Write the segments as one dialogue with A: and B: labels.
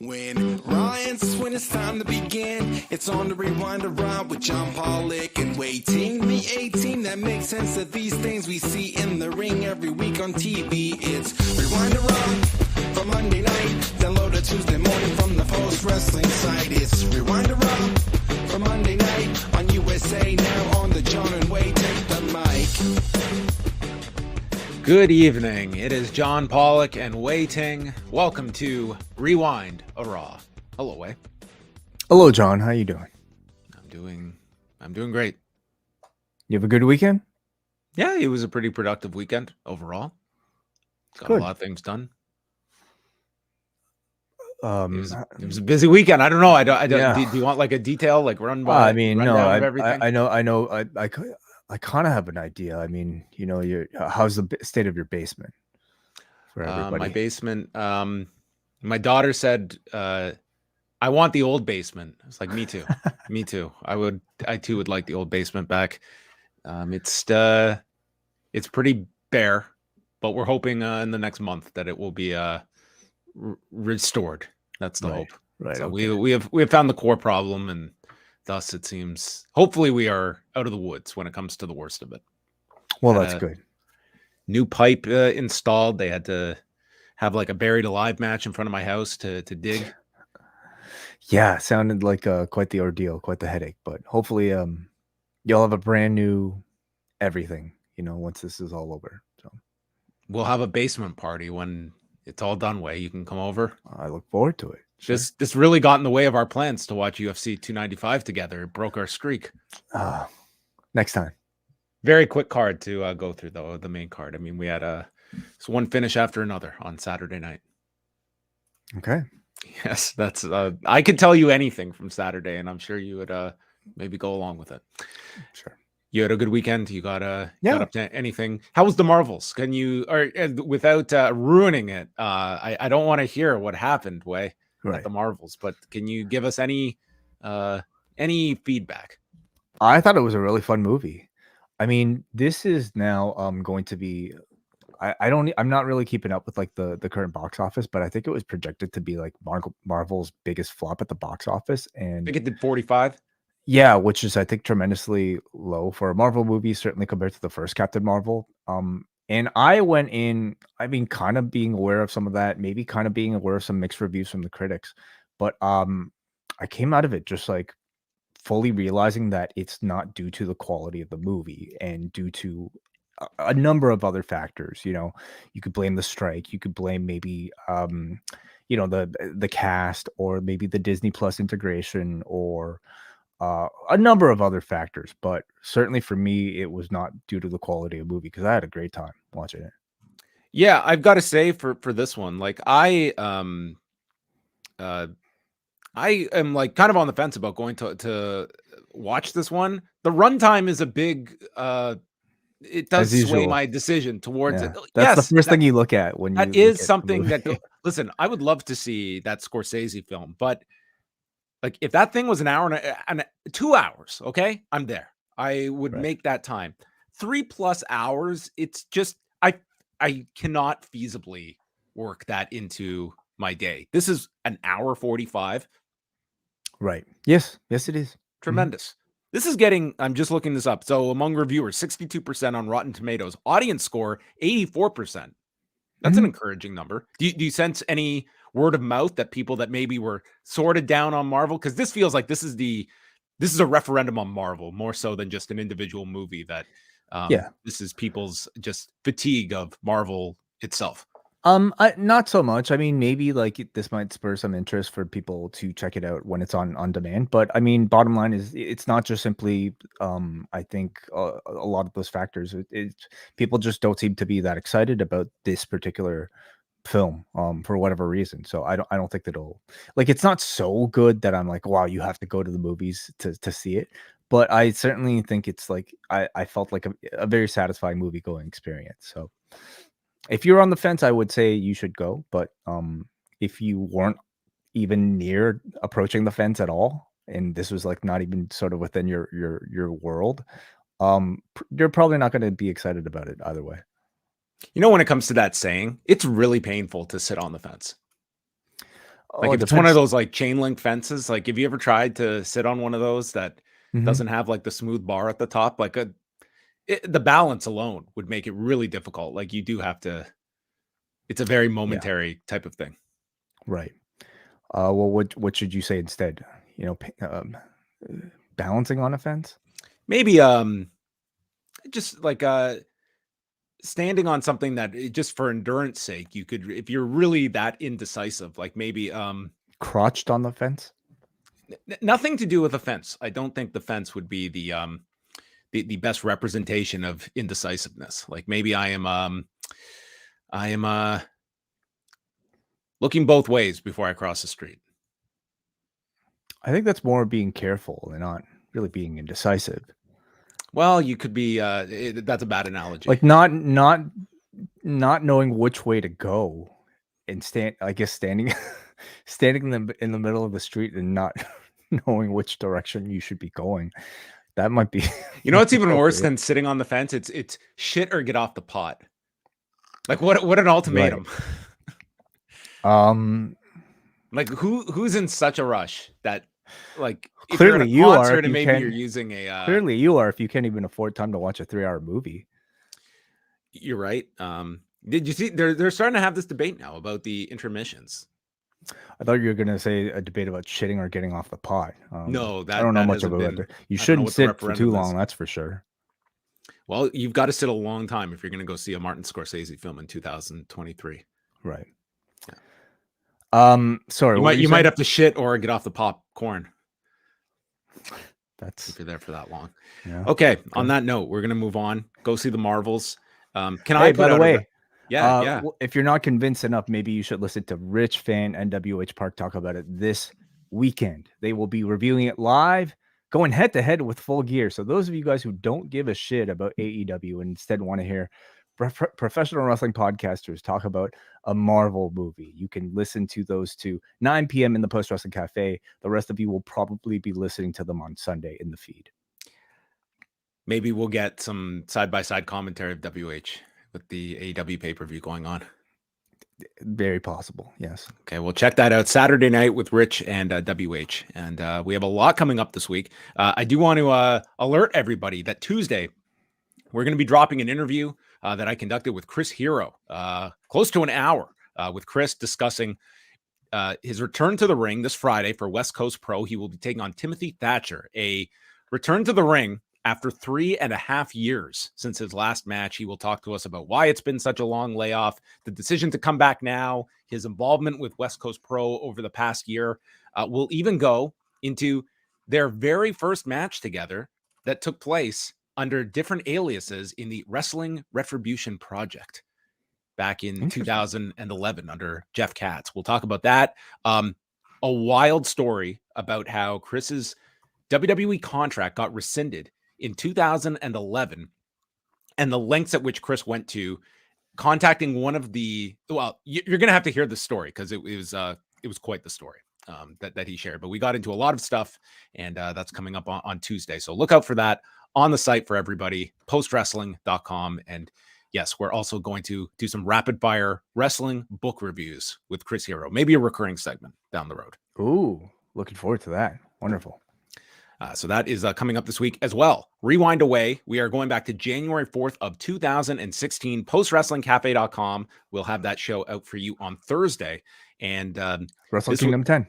A: When it's time to begin, it's on the Rewind Around with John Pollock and waiting. The 18 that makes sense of these things we see in the ring every week on TV. It's Rewind Around for Monday night. Download a Tuesday morning from the Post Wrestling site. It's Rewind Around for Monday night on USA Now on the John and Wade Take the Mic.
B: Good evening. It is John Pollock and Wei Ting. Welcome to Rewind a Raw. Hello, Wei.
C: Hello, John. How you doing?
B: I'm doing great.
C: You have a good weekend?
B: Yeah, it was a pretty productive weekend overall. Got
C: Good.
B: a lot of things done.
C: It
B: was a busy weekend. I don't know.
C: Yeah.
B: Do you want like a detail, like rundown of everything?
C: I know. I kind of have an idea. I mean, you know, how's the state of your basement for everybody?
B: My basement. My daughter said, "I want the old basement." I was like, "Me too, me too. I too would like the old basement back." It's pretty bare, but we're hoping in the next month that it will be restored. That's the hope.
C: Right.
B: So
C: okay.
B: we have found the core problem, and thus it seems hopefully we are out of the woods when it comes to the worst of it.
C: Well, that's good.
B: New pipe installed. They had to have like a buried alive match in front of my house to dig.
C: Yeah, sounded like quite the ordeal, quite the headache. But hopefully, you'll have a brand new everything. You know, once this is all over. So
B: we'll have a basement party when it's all done. Way you can come over.
C: I look forward to it. Sure.
B: This really got in the way of our plans to watch UFC 295 together. It broke our streak.
C: Next time.
B: Very quick card to go through though. The main card. I mean, we had one finish after another on Saturday night.
C: Okay.
B: Yes, that's. I could tell you anything from Saturday, and I'm sure you would maybe go along with it.
C: Sure.
B: You had a good weekend. You got got up to anything? How was the Marvels? Can you, or without ruining it? I don't want to hear what happened, Way, at the Marvels, but can you give us any feedback?
C: I thought it was a really fun movie. I mean, this is now going to be. I'm not really keeping up with like the current box office, but I think it was projected to be like Marvel's biggest flop at the box office, and
B: I think it did 45.
C: Yeah, which is I think tremendously low for a Marvel movie, certainly compared to the first Captain Marvel. And I went in, I mean, kind of being aware of some of that, maybe kind of being aware of some mixed reviews from the critics, but I came out of it just like fully realizing that it's not due to the quality of the movie and due to a number of other factors. You know, you could blame the strike, you could blame maybe you know, the cast, or maybe the Disney Plus integration, or a number of other factors, but certainly for me it was not due to the quality of the movie, because I had a great time watching it.
B: Yeah, I've got to say for this one, like I am like kind of on the fence about going to watch this one. The runtime is a big it does sway my decision towards it.
C: That's the first thing you look at when you
B: that is something that listen, I would love to see that Scorsese film, but like if that thing was an hour and 2 hours, okay, I'm there. I would make that time. 3+ hours, it's just I cannot feasibly work that into my day. This is an hour 45.
C: Right. Yes, it is.
B: Tremendous. This is getting, I'm just looking this up. So among reviewers, 62% on Rotten Tomatoes, audience score 84%. That's an encouraging number. Do you sense any word of mouth that people that maybe were sorted down on Marvel? Because this feels like this is a referendum on Marvel more so than just an individual movie. That this is people's just fatigue of Marvel itself.
C: Not so much. I mean, maybe like this might spur some interest for people to check it out when it's on demand. But I mean, bottom line is it's not just simply. I think a lot of those factors. People just don't seem to be that excited about this particular film for whatever reason. So I don't think that it'll, like, it's not so good that I'm like, wow, you have to go to the movies to see it. But I certainly think it's like I felt like a very satisfying movie going experience. So if you're on the fence, I would say you should go. But if you weren't even near approaching the fence at all, and this was like not even sort of within your world, you're probably not going to be excited about it either way.
B: You know, when it comes to that saying, it's really painful to sit on the fence. Like if it's one of those like chain link fences, like have you ever tried to sit on one of those that doesn't have like the smooth bar at the top? Like the balance alone would make it really difficult. Like you do have to, it's a very momentary type of thing.
C: Right. Well, what should you say instead? Balancing on a fence?
B: Maybe just like standing on something that just for endurance sake, you could, if you're really that indecisive, like maybe
C: crotched on the fence.
B: Nothing to do with the fence. I don't think the fence would be the best representation of indecisiveness. Like maybe I am looking both ways before I cross the street.
C: I think that's more being careful and not really being indecisive.
B: Well, you could be. That's a bad analogy.
C: Like not knowing which way to go, and standing in the middle of the street and not knowing which direction you should be going. That might be.
B: You know what's even worse than sitting on the fence? It's shit or get off the pot. Like what an ultimatum.
C: Right.
B: Like who's in such a rush that like
C: clearly you are,
B: and maybe you're using a
C: clearly you are if you can't even afford time to watch a 3-hour movie.
B: You're right. Did you see they're starting to have this debate now about the intermissions?
C: I thought you were going to say a debate about shitting or getting off the pot.
B: No,
C: I don't know much about that. You shouldn't sit for too long, that's for sure.
B: Well, you've got to sit a long time if you're going to go see a Martin Scorsese film in 2023.
C: Right.
B: Yeah.
C: Sorry.
B: You might have to shit or get off the popcorn.
C: That's
B: if you're there for that long.
C: Yeah.
B: Okay. On that note, we're going to move on. Go see the Marvels.
C: By the way,
B: yeah.
C: If you're not convinced enough, maybe you should listen to Rich Fan and WH Park talk about it this weekend. They will be reviewing it live, going head to head with Full Gear. So those of you guys who don't give a shit about AEW and instead want to hear professional wrestling podcasters talk about a Marvel movie, you can listen to those two 9 p.m. in the Post Wrestling Cafe. The rest of you will probably be listening to them on Sunday in the feed.
B: Maybe we'll get some side-by-side commentary of WH with the AEW pay-per-view going on.
C: Very possible, yes.
B: Okay, we'll check that out Saturday night with Rich and WH. And we have a lot coming up this week. I do want to alert everybody that Tuesday, we're going to be dropping an interview that I conducted with Chris Hero, close to an hour with Chris discussing his return to the ring this Friday for West Coast Pro. He will be taking on Timothy Thatcher, a return to the ring after 3.5 years since his last match. He will talk to us about why it's been such a long layoff, the decision to come back now, his involvement with West Coast Pro over the past year. We'll even go into their very first match together that took place under different aliases in the Wrestling Retribution Project back in 2011 under Jeff Katz. We'll talk about that. A wild story about how Chris's WWE contract got rescinded in 2011 and the lengths at which Chris went to contacting one of the, well, you're going to have to hear the story because it was quite the story that he shared, but we got into a lot of stuff and that's coming up on Tuesday. So look out for that on the site for everybody, postwrestling.com. And yes, we're also going to do some rapid fire wrestling book reviews with Chris Hero, maybe a recurring segment down the road.
C: Ooh, looking forward to that. Wonderful.
B: So that is coming up this week as well. Rewind away. We are going back to January 4th of 2016, postwrestlingcafe.com. We'll have that show out for you on Thursday. And
C: Wrestle Kingdom 10.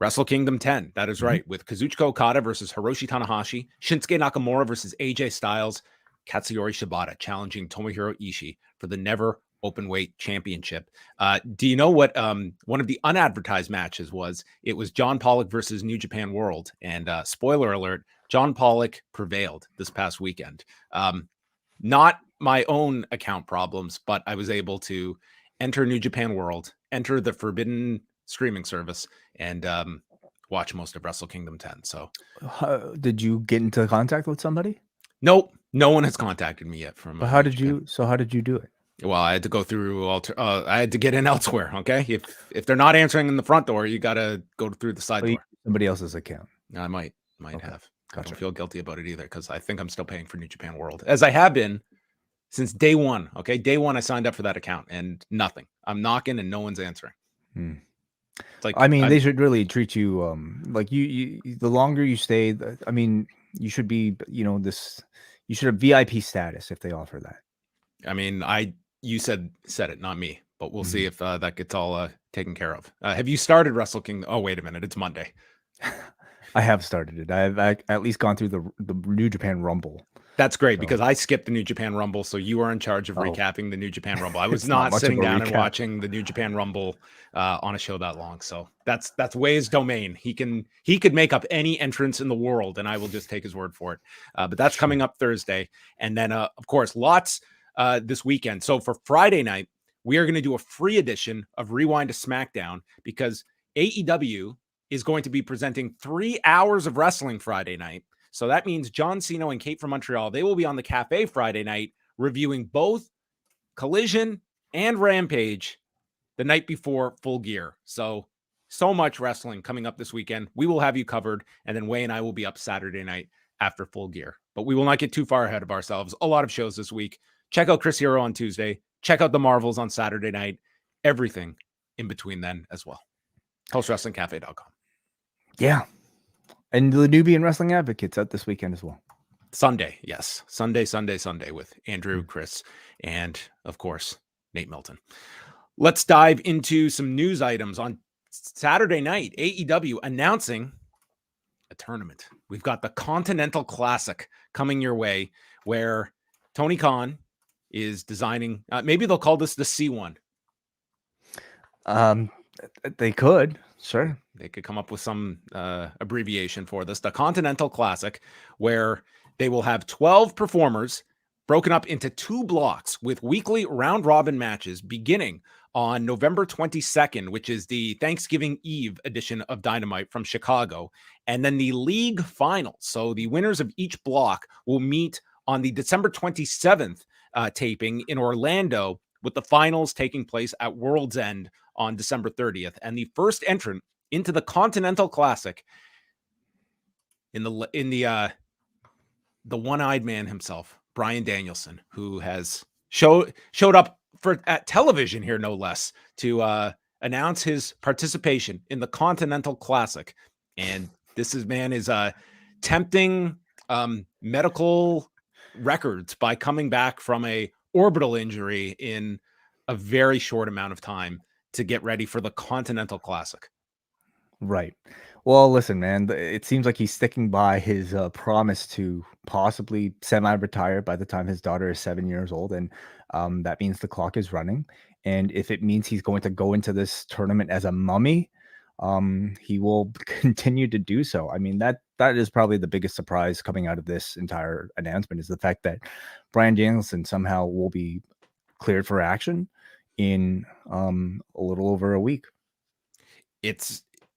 B: Wrestle Kingdom 10. That is right. With Kazuchika Okada versus Hiroshi Tanahashi, Shinsuke Nakamura versus AJ Styles, Katsuyori Shibata challenging Tomohiro Ishii for the Never Openweight Championship. Do you know what one of the unadvertised matches was? It was John Pollock versus New Japan World. And spoiler alert, John Pollock prevailed this past weekend. Not my own account problems, but I was able to enter New Japan World, enter the forbidden streaming service, and watch most of Wrestle Kingdom 10. So
C: did you get into contact with somebody?
B: Nope. No one has contacted me yet from.
C: But how did you do it?
B: Well, I had to go through I had to get in elsewhere. Okay. If they're not answering in the front door, you got to go through the side door.
C: Somebody else's account.
B: I might have.
C: Gotcha.
B: I don't feel guilty about it either, because I think I'm still paying for New Japan World, as I have been since day one. Okay. Day one, I signed up for that account and nothing. I'm knocking and no one's answering. Like,
C: I mean, they should really treat you like you. The longer you stay, I mean, you should be, you should have VIP status if they offer that.
B: I mean, you said it, not me, but we'll see if that gets all taken care of. Have you started Wrestle Kingdom? Oh, wait a minute, it's Monday.
C: I have started it. I've at least gone through the New Japan Rumble.
B: That's great because I skipped the New Japan Rumble, so you are in charge of recapping the New Japan Rumble. I was not sitting down and watching the New Japan Rumble on a show that long, so that's Way's domain. He could make up any entrance in the world, and I will just take his word for it. But that's coming up Thursday, and then of course lots this weekend. So for Friday night, we are going to do a free edition of Rewind to SmackDown because AEW is going to be presenting 3 hours of wrestling Friday night. So that means John Cena and Kate from Montreal, they will be on the cafe Friday night reviewing both Collision and Rampage the night before Full Gear. So much wrestling coming up this weekend. We will have you covered. And then Way and I will be up Saturday night after Full Gear. But we will not get too far ahead of ourselves. A lot of shows this week. Check out Chris Hero on Tuesday. Check out the Marvels on Saturday night. Everything in between then as well. HostWrestlingCafe.com.
C: Yeah. And the Nubian Wrestling Advocates out this weekend as well.
B: Sunday, yes. Sunday with Andrew, Chris, and of course, Nate Milton. Let's dive into some news items. On Saturday night, AEW announcing a tournament. We've got the Continental Classic coming your way, where Tony Khan is designing, maybe they'll call this the C1.
C: They could, sure.
B: They could come up with some abbreviation for this. The Continental Classic, where they will have 12 performers broken up into 2 blocks with weekly round-robin matches beginning on November 22nd, which is the Thanksgiving Eve edition of Dynamite from Chicago, and then the league finals. So the winners of each block will meet on the December 27th taping in Orlando, with the finals taking place at World's End on December 30th. And the first entrant into the Continental Classic in the one-eyed man himself, Bryan Danielson, who has showed up at television here, no less, to announce his participation in the Continental Classic. And this man is tempting medical records by coming back from a orbital injury in a very short amount of time to get ready for the Continental Classic.
C: Right. Well, listen, man, it seems like he's sticking by his promise to possibly semi-retire by the time his daughter is 7 years old. And that means the clock is running. And if it means he's going to go into this tournament as a mummy, he will continue to do so. I mean, that is probably the biggest surprise coming out of this entire announcement, is the fact that Bryan Danielson somehow will be cleared for action in a little over a week.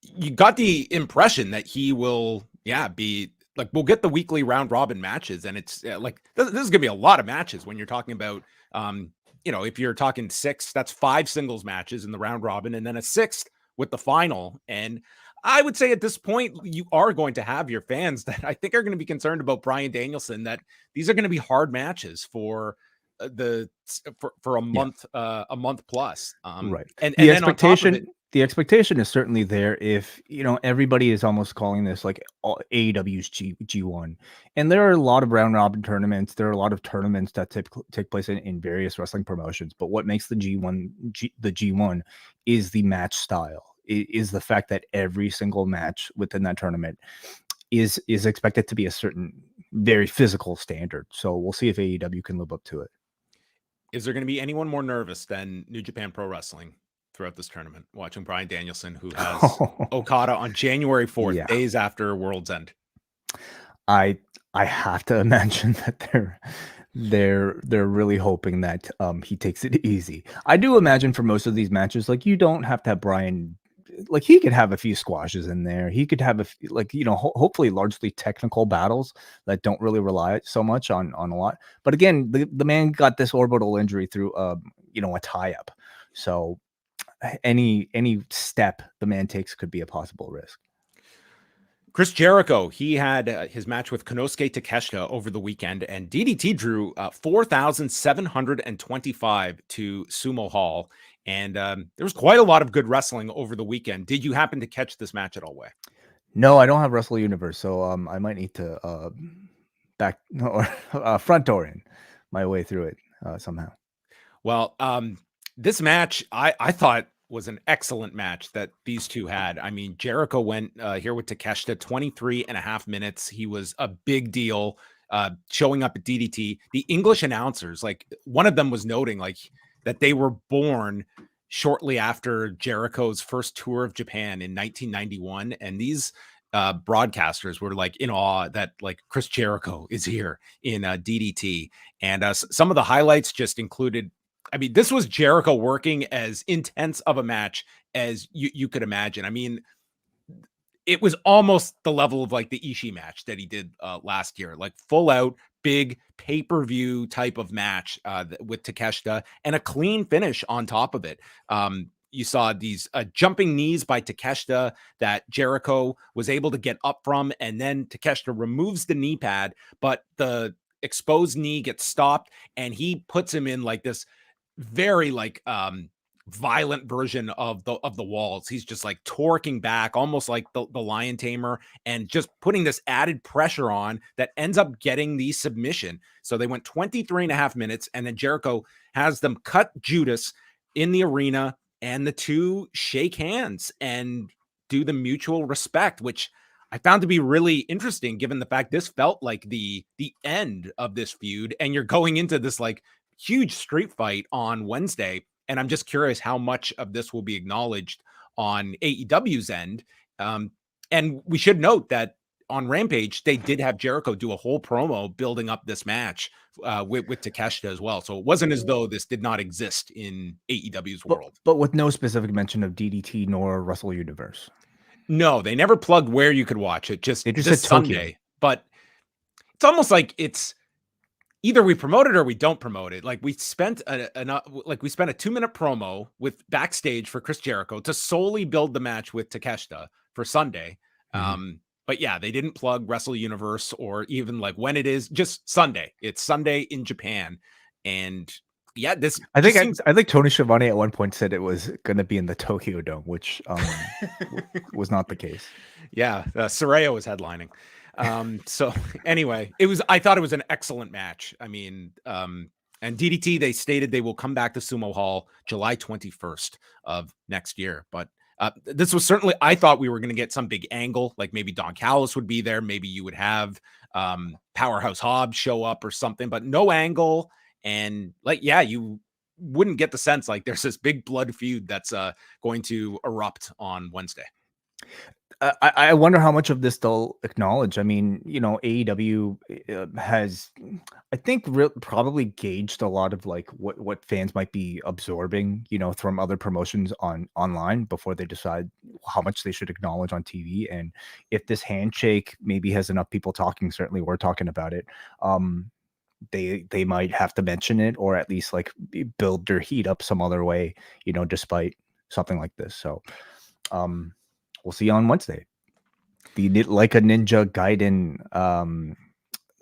B: You got the impression that he will, be like, we'll get the weekly round robin matches, and it's like this is gonna be a lot of matches when you're talking about, if you're talking 6, that's 5 singles matches in the round robin, and then a 6th with the final. And I would say at this point, you are going to have your fans that I think are going to be concerned about Bryan Danielson, that these are going to be hard matches for a month, a month plus.
C: Right.
B: And
C: the
B: then
C: expectation,
B: on top of it,
C: the expectation is certainly there. If everybody is almost calling this like AEW's G1, and there are a lot of round robin tournaments. There are a lot of tournaments that take place in various wrestling promotions. But what makes the G1 is the match style. It is the fact that every single match within that tournament is expected to be a certain very physical standard. So we'll see if AEW can live up to it.
B: Is there going to be anyone more nervous than New Japan Pro Wrestling throughout this tournament, watching Bryan Danielson, who has Okada on January 4th, days after World's End?
C: I have to imagine that they're really hoping that he takes it easy. I do imagine for most of these matches, like, you don't have to have Bryan, like, he could have a few squashes in there. He could have hopefully largely technical battles that don't really rely so much on a lot. But again, the man got this orbital injury through a tie-up. So any step the man takes could be a possible risk.
B: Chris Jericho, he had his match with Konosuke Takeshita over the weekend, and DDT drew 4,725 to Sumo Hall. And there was quite a lot of good wrestling over the weekend. Did you happen to catch this match at all, Way?
C: No, I don't have Wrestle Universe, so I might need to back or front door in my way through it somehow.
B: Well, this match I thought was an excellent match that these two had. I mean, Jericho went here with Takeshita 23 and a half minutes. He was a big deal showing up at DDT. The English announcers, like one of them was noting like that they were born shortly after Jericho's first tour of Japan in 1991. And these broadcasters were like in awe that like Chris Jericho is here in DDT. And some of the highlights just included, I mean, this was Jericho working as intense of a match as you could imagine. I mean, it was almost the level of like the Ishii match that he did last year, like full out big pay-per-view type of match with Takeshita and a clean finish on top of it. You saw these jumping knees by Takeshita that Jericho was able to get up from, and then Takeshita removes the knee pad, but the exposed knee gets stopped, and he puts him in like this very like violent version of the walls. He's just like torquing back almost like the lion tamer and just putting this added pressure on that ends up getting the submission. So they went 23 and a half minutes, and then Jericho has them cut Judas in the arena, and the two shake hands and do the mutual respect, which I found to be really interesting given the fact this felt like the end of this feud, and you're going into this like huge street fight on Wednesday. And I'm just curious how much of this will be acknowledged on AEW's end. And we should note that on Rampage, they did have Jericho do a whole promo building up this match with Takeshita as well. So it wasn't as though this did not exist in AEW's world.
C: But with no specific mention of DDT nor Wrestle Universe.
B: No, they never plugged where you could watch it. Just this Sunday. But it's almost like it's either we promote it or we don't promote it. Like we spent a 2-minute promo with backstage for Chris Jericho to solely build the match with Takeshita for Sunday. But yeah, they didn't plug Wrestle Universe or even like when it is, just Sunday. It's Sunday in Japan. And yeah, this
C: I think Tony Schiavone at one point said it was going to be in the Tokyo Dome, which was not the case.
B: Yeah, Soraya was headlining. So anyway, I thought it was an excellent match. I mean, and DDT, they stated they will come back to Sumo Hall July 21st of next year. But this was certainly, I thought we were going to get some big angle, like maybe Don Callis would be there. Maybe you would have Powerhouse Hobbs show up or something, but no angle. And like, yeah, you wouldn't get the sense like there's this big blood feud that's going to erupt on Wednesday.
C: I wonder how much of this they'll acknowledge. I mean, you know, AEW has, I think, probably gauged a lot of like what fans might be absorbing, you know, from other promotions online before they decide how much they should acknowledge on TV. And if this handshake maybe has enough people talking, certainly we're talking about it. They might have to mention it or at least like build their heat up some other way, you know, despite something like this. So, we'll see you on Wednesday. The like a ninja Gaiden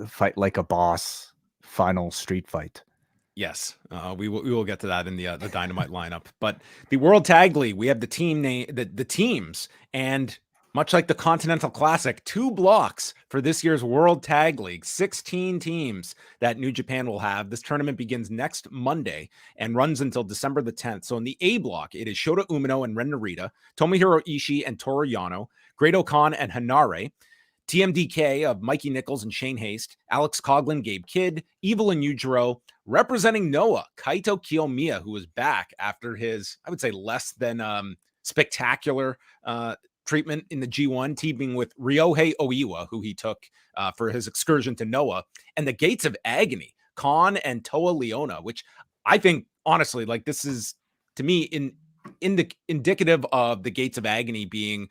C: fight like a boss final street fight.
B: Yes, we will get to that in the Dynamite lineup. But the World Tag League, we have the team name, the teams, and much like the Continental Classic, 2 blocks for this year's World Tag League, 16 teams that New Japan will have. This tournament begins next Monday and runs until December the 10th. So in the A block, it is Shota Umino and Ren Narita, Tomohiro Ishii and Toru Yano, Great Khan and Hanare, TMDK of Mikey Nichols and Shane Haste, Alex Coughlin, Gabe Kidd, Evil and Yujiro, representing Noah, Kaito Kiyomiya, who was back after his, I would say, less than spectacular treatment in the G1, teaming with Ryohei Oiwa, who he took for his excursion to Noah, and the Gates of Agony, Khan and Toa Leona, which I think, honestly, like this is, to me, indicative of the Gates of Agony being,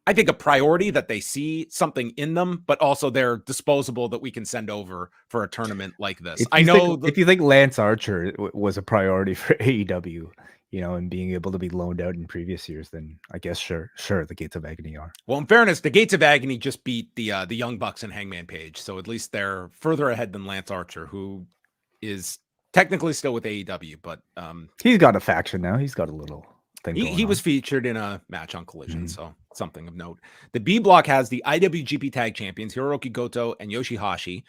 B: I think, a priority that they see something in them, but also they're disposable that we can send over for a tournament like this.
C: If you think Lance Archer was a priority for AEW, you know, and being able to be loaned out in previous years, then I guess sure, the Gates of Agony are.
B: Well, in fairness, the Gates of Agony just beat the Young Bucks and Hangman Page, so at least they're further ahead than Lance Archer, who is Technically still with AEW, but
C: he's got a faction now. He's got a little thing going
B: he
C: on.
B: was featured in a match on Collision, so something of note. The B block has the IWGP Tag Champions Hiroki Goto and Yoshihashi,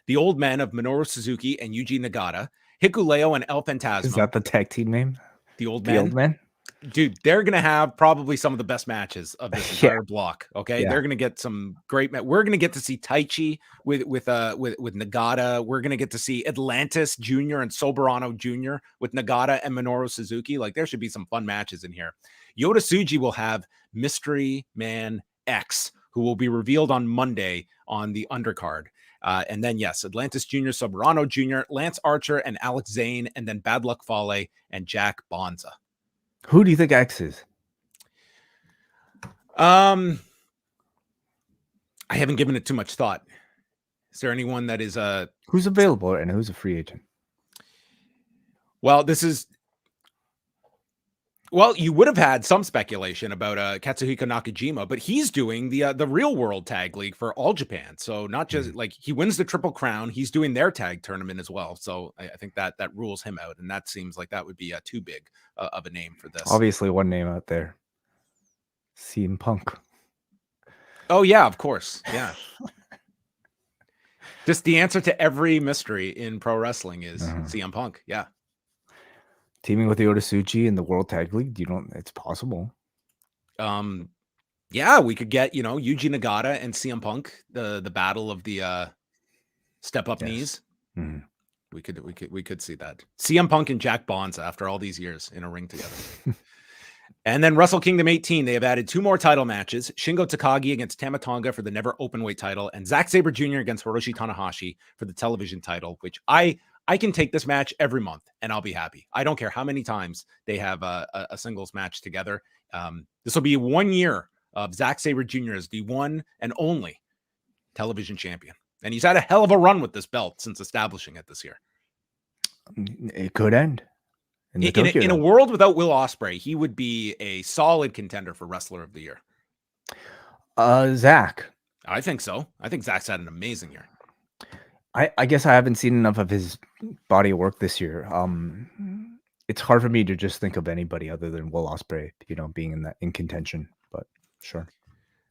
B: the Old Men of Minoru Suzuki and Yuji Nagata, Hikuleo and El Phantasmo.
C: Is that the tag team name?
B: The Old
C: The
B: Men?
C: Old Men?
B: Dude, they're going to have probably some of the best matches of this entire block. Okay.
C: Yeah.
B: They're going to get some great we're going to get to see Taichi with Nagata. We're going to get to see Atlantis Jr. and Soberano Jr. with Nagata and Minoru Suzuki. Like, there should be some fun matches in here. Yota Tsuji will have Mystery Man X, who will be revealed on Monday on the undercard. And then, yes, Atlantis Jr., Soberano Jr., Lance Archer and Alex Zane, and then Bad Luck Fale and Jack Bonza.
C: Who do you think X is?
B: I haven't given it too much thought. Is there anyone that is
C: who's available and who's a free agent?
B: Well, you would have had some speculation about Katsuhiko Nakajima, but he's doing the Real World Tag League for All Japan. So not just like he wins the Triple Crown, he's doing their tag tournament as well. So I think that rules him out, and that seems like that would be too big of a name for this.
C: Obviously, one name out there, CM Punk.
B: Oh yeah, of course, yeah. Just the answer to every mystery in pro wrestling is CM Punk. Yeah.
C: Teaming with Yota Tsuji in the World Tag League, it's possible.
B: Yeah, we could get, Yuji Nagata and CM Punk, the battle of the step up knees.
C: Mm-hmm.
B: We could see that. CM Punk and Jack Bonza after all these years in a ring together. And then Wrestle Kingdom 18, they have added 2 more title matches. Shingo Takagi against Tama Tonga for the never openweight title, and Zack Sabre Jr. against Hiroshi Tanahashi for the television title, which I can take this match every month and I'll be happy. I don't care how many times they have a singles match together. This will be 1 year of Zack Sabre Jr. as the one and only television champion. And he's had a hell of a run with this belt since establishing it this year.
C: It could end.
B: In a world without Will Ospreay, he would be a solid contender for Wrestler of the Year.
C: Zach.
B: I think so. I think Zach's had an amazing year.
C: I guess I haven't seen enough of his body of work this year. It's hard for me to just think of anybody other than Will Ospreay, being in contention, but sure.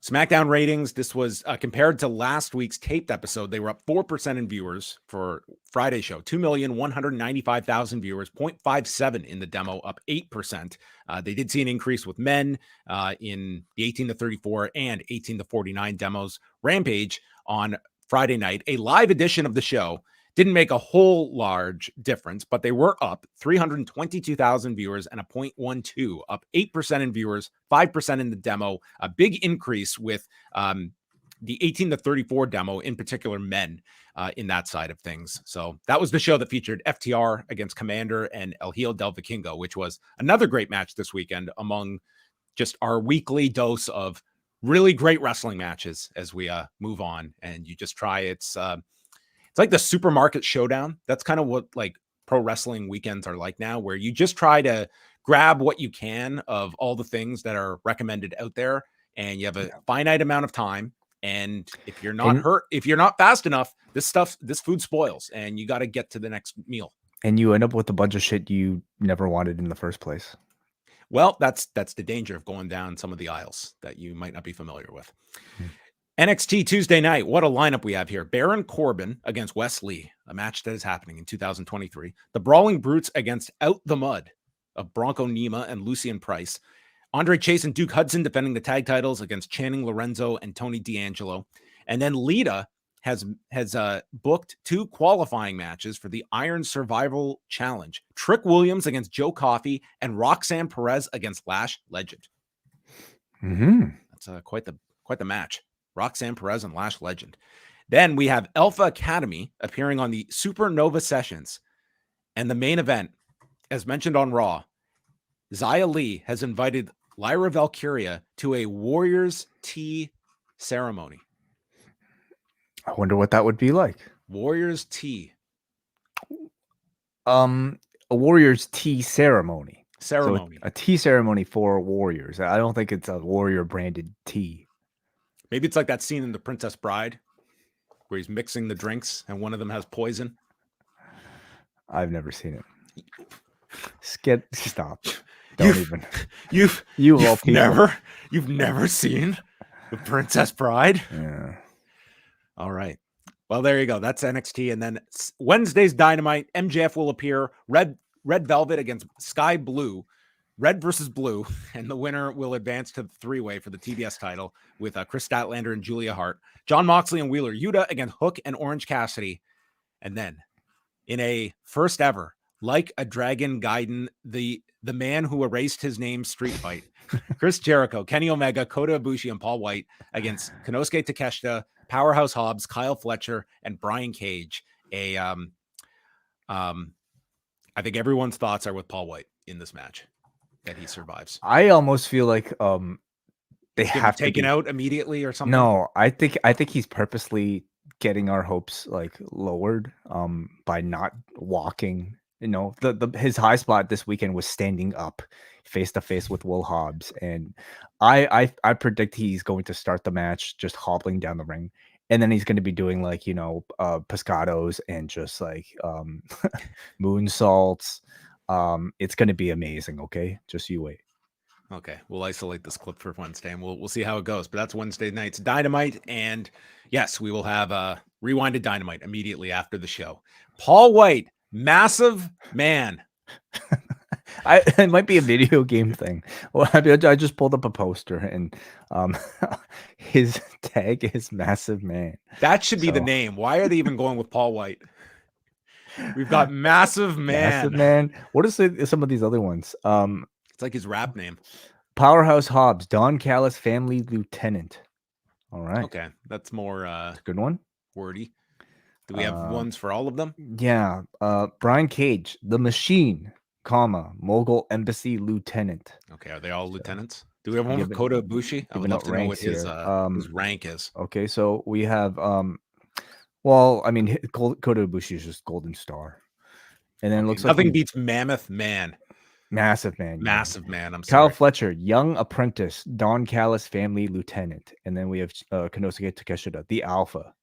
B: SmackDown ratings, this was compared to last week's taped episode, they were up 4% in viewers for Friday's show. 2,195,000 viewers, 0.57 in the demo, up 8%. They did see an increase with men in the 18 to 34 and 18 to 49 demos. Rampage on Friday night, a live edition of the show, didn't make a whole large difference, but they were up 322,000 viewers and a 0.12, up 8% in viewers, 5% in the demo, a big increase with the 18 to 34 demo, in particular men in that side of things. So that was the show that featured FTR against Commander and El Hijo del Vikingo, which was another great match this weekend among just our weekly dose of really great wrestling matches as we move on. And you just try it's like the supermarket showdown. That's kind of what like pro wrestling weekends are like now, where you just try to grab what you can of all the things that are recommended out there. And you have a finite amount of time. And if you're not fast enough, this food spoils and you got to get to the next meal. And
C: you end up with a bunch of shit you never wanted in the first place.
B: Well, that's the danger of going down some of the aisles that you might not be familiar with. NXT Tuesday night. What a lineup we have here. Baron Corbin against Wes Lee, a match that is happening in 2023. The Brawling Brutes against Out the Mud of Bronco Nima and Lucian Price. Andre Chase and Duke Hudson defending the tag titles against Channing Lorenzo and Tony D'Angelo. And then Lita has booked 2 qualifying matches for the Iron Survival Challenge. Trick Williams against Joe Coffey and Roxanne Perez against Lash Legend. That's quite the match. Roxanne Perez and Lash Legend. Then we have Alpha Academy appearing on the Supernova Sessions. And the main event, as mentioned on Raw, Xia Li has invited Lyra Valkyria to a Warriors Tea ceremony.
C: I wonder what that would be like.
B: Warriors Tea.
C: A Warriors Tea ceremony.
B: So
C: a tea ceremony for warriors. I don't think it's a warrior branded tea.
B: Maybe it's like that scene in The Princess Bride where he's mixing the drinks and one of them has poison.
C: I've never seen it. Stop.
B: You've
C: people.
B: You've never seen The Princess Bride?
C: Yeah.
B: All right. Well, there you go. That's NXT. And then Wednesday's Dynamite, MJF will appear. Red Velvet against Sky Blue. Red versus Blue. And the winner will advance to the three-way for the TBS title with Chris Statlander and Julia Hart. Jon Moxley and Wheeler Yuta against Hook and Orange Cassidy. And then in a first ever, like a Dragon Gaiden, the man who erased his name street fight, Chris Jericho, Kenny Omega, Kota Ibushi, and Paul White against Konosuke Takeshita, Powerhouse Hobbs, Kyle Fletcher, and Brian Cage. I think everyone's thoughts are with Paul White in this match, that he survives.
C: I almost feel like they have
B: taken out immediately or something.
C: No, I think he's purposely getting our hopes like lowered by not walking. You know, his high spot this weekend was standing up face to face with Will Hobbs, and I predict he's going to start the match just hobbling down the ring, and then he's going to be doing like, you know, pescados and just like moonsaults. It's going to be amazing. Okay, just you wait.
B: Okay, we'll isolate this clip for Wednesday, and we'll see how it goes. But that's Wednesday night's Dynamite, and yes, we will have Rewinded Dynamite immediately after the show. Paul White, massive man.
C: It might be a video game thing. Well, I just pulled up a poster, and his tag is Massive Man.
B: That should be the name. Why are they even going with Paul White? We've got Massive Man.
C: Massive Man. What is some of these other ones?
B: It's like his rap name.
C: Powerhouse Hobbs, Don Callis, Family Lieutenant. All right.
B: Okay, that's more
C: that's a good one.
B: Wordy. Do we have ones for all of them?
C: Yeah. Brian Cage, The Machine, Mogul Embassy Lieutenant.
B: Okay, are they all lieutenants? Do we have one for Kota Ibushi? I would love to know what his rank is.
C: Okay, so we have well, I mean, Kota Ibushi is just Golden Star. And then it looks like
B: nothing beats Mammoth Man.
C: Massive Man.
B: Massive Man. I'm sorry.
C: Kyle Fletcher, Young Apprentice, Don Callis, Family Lieutenant. And then we have Konosuke Takeshita, the Alpha.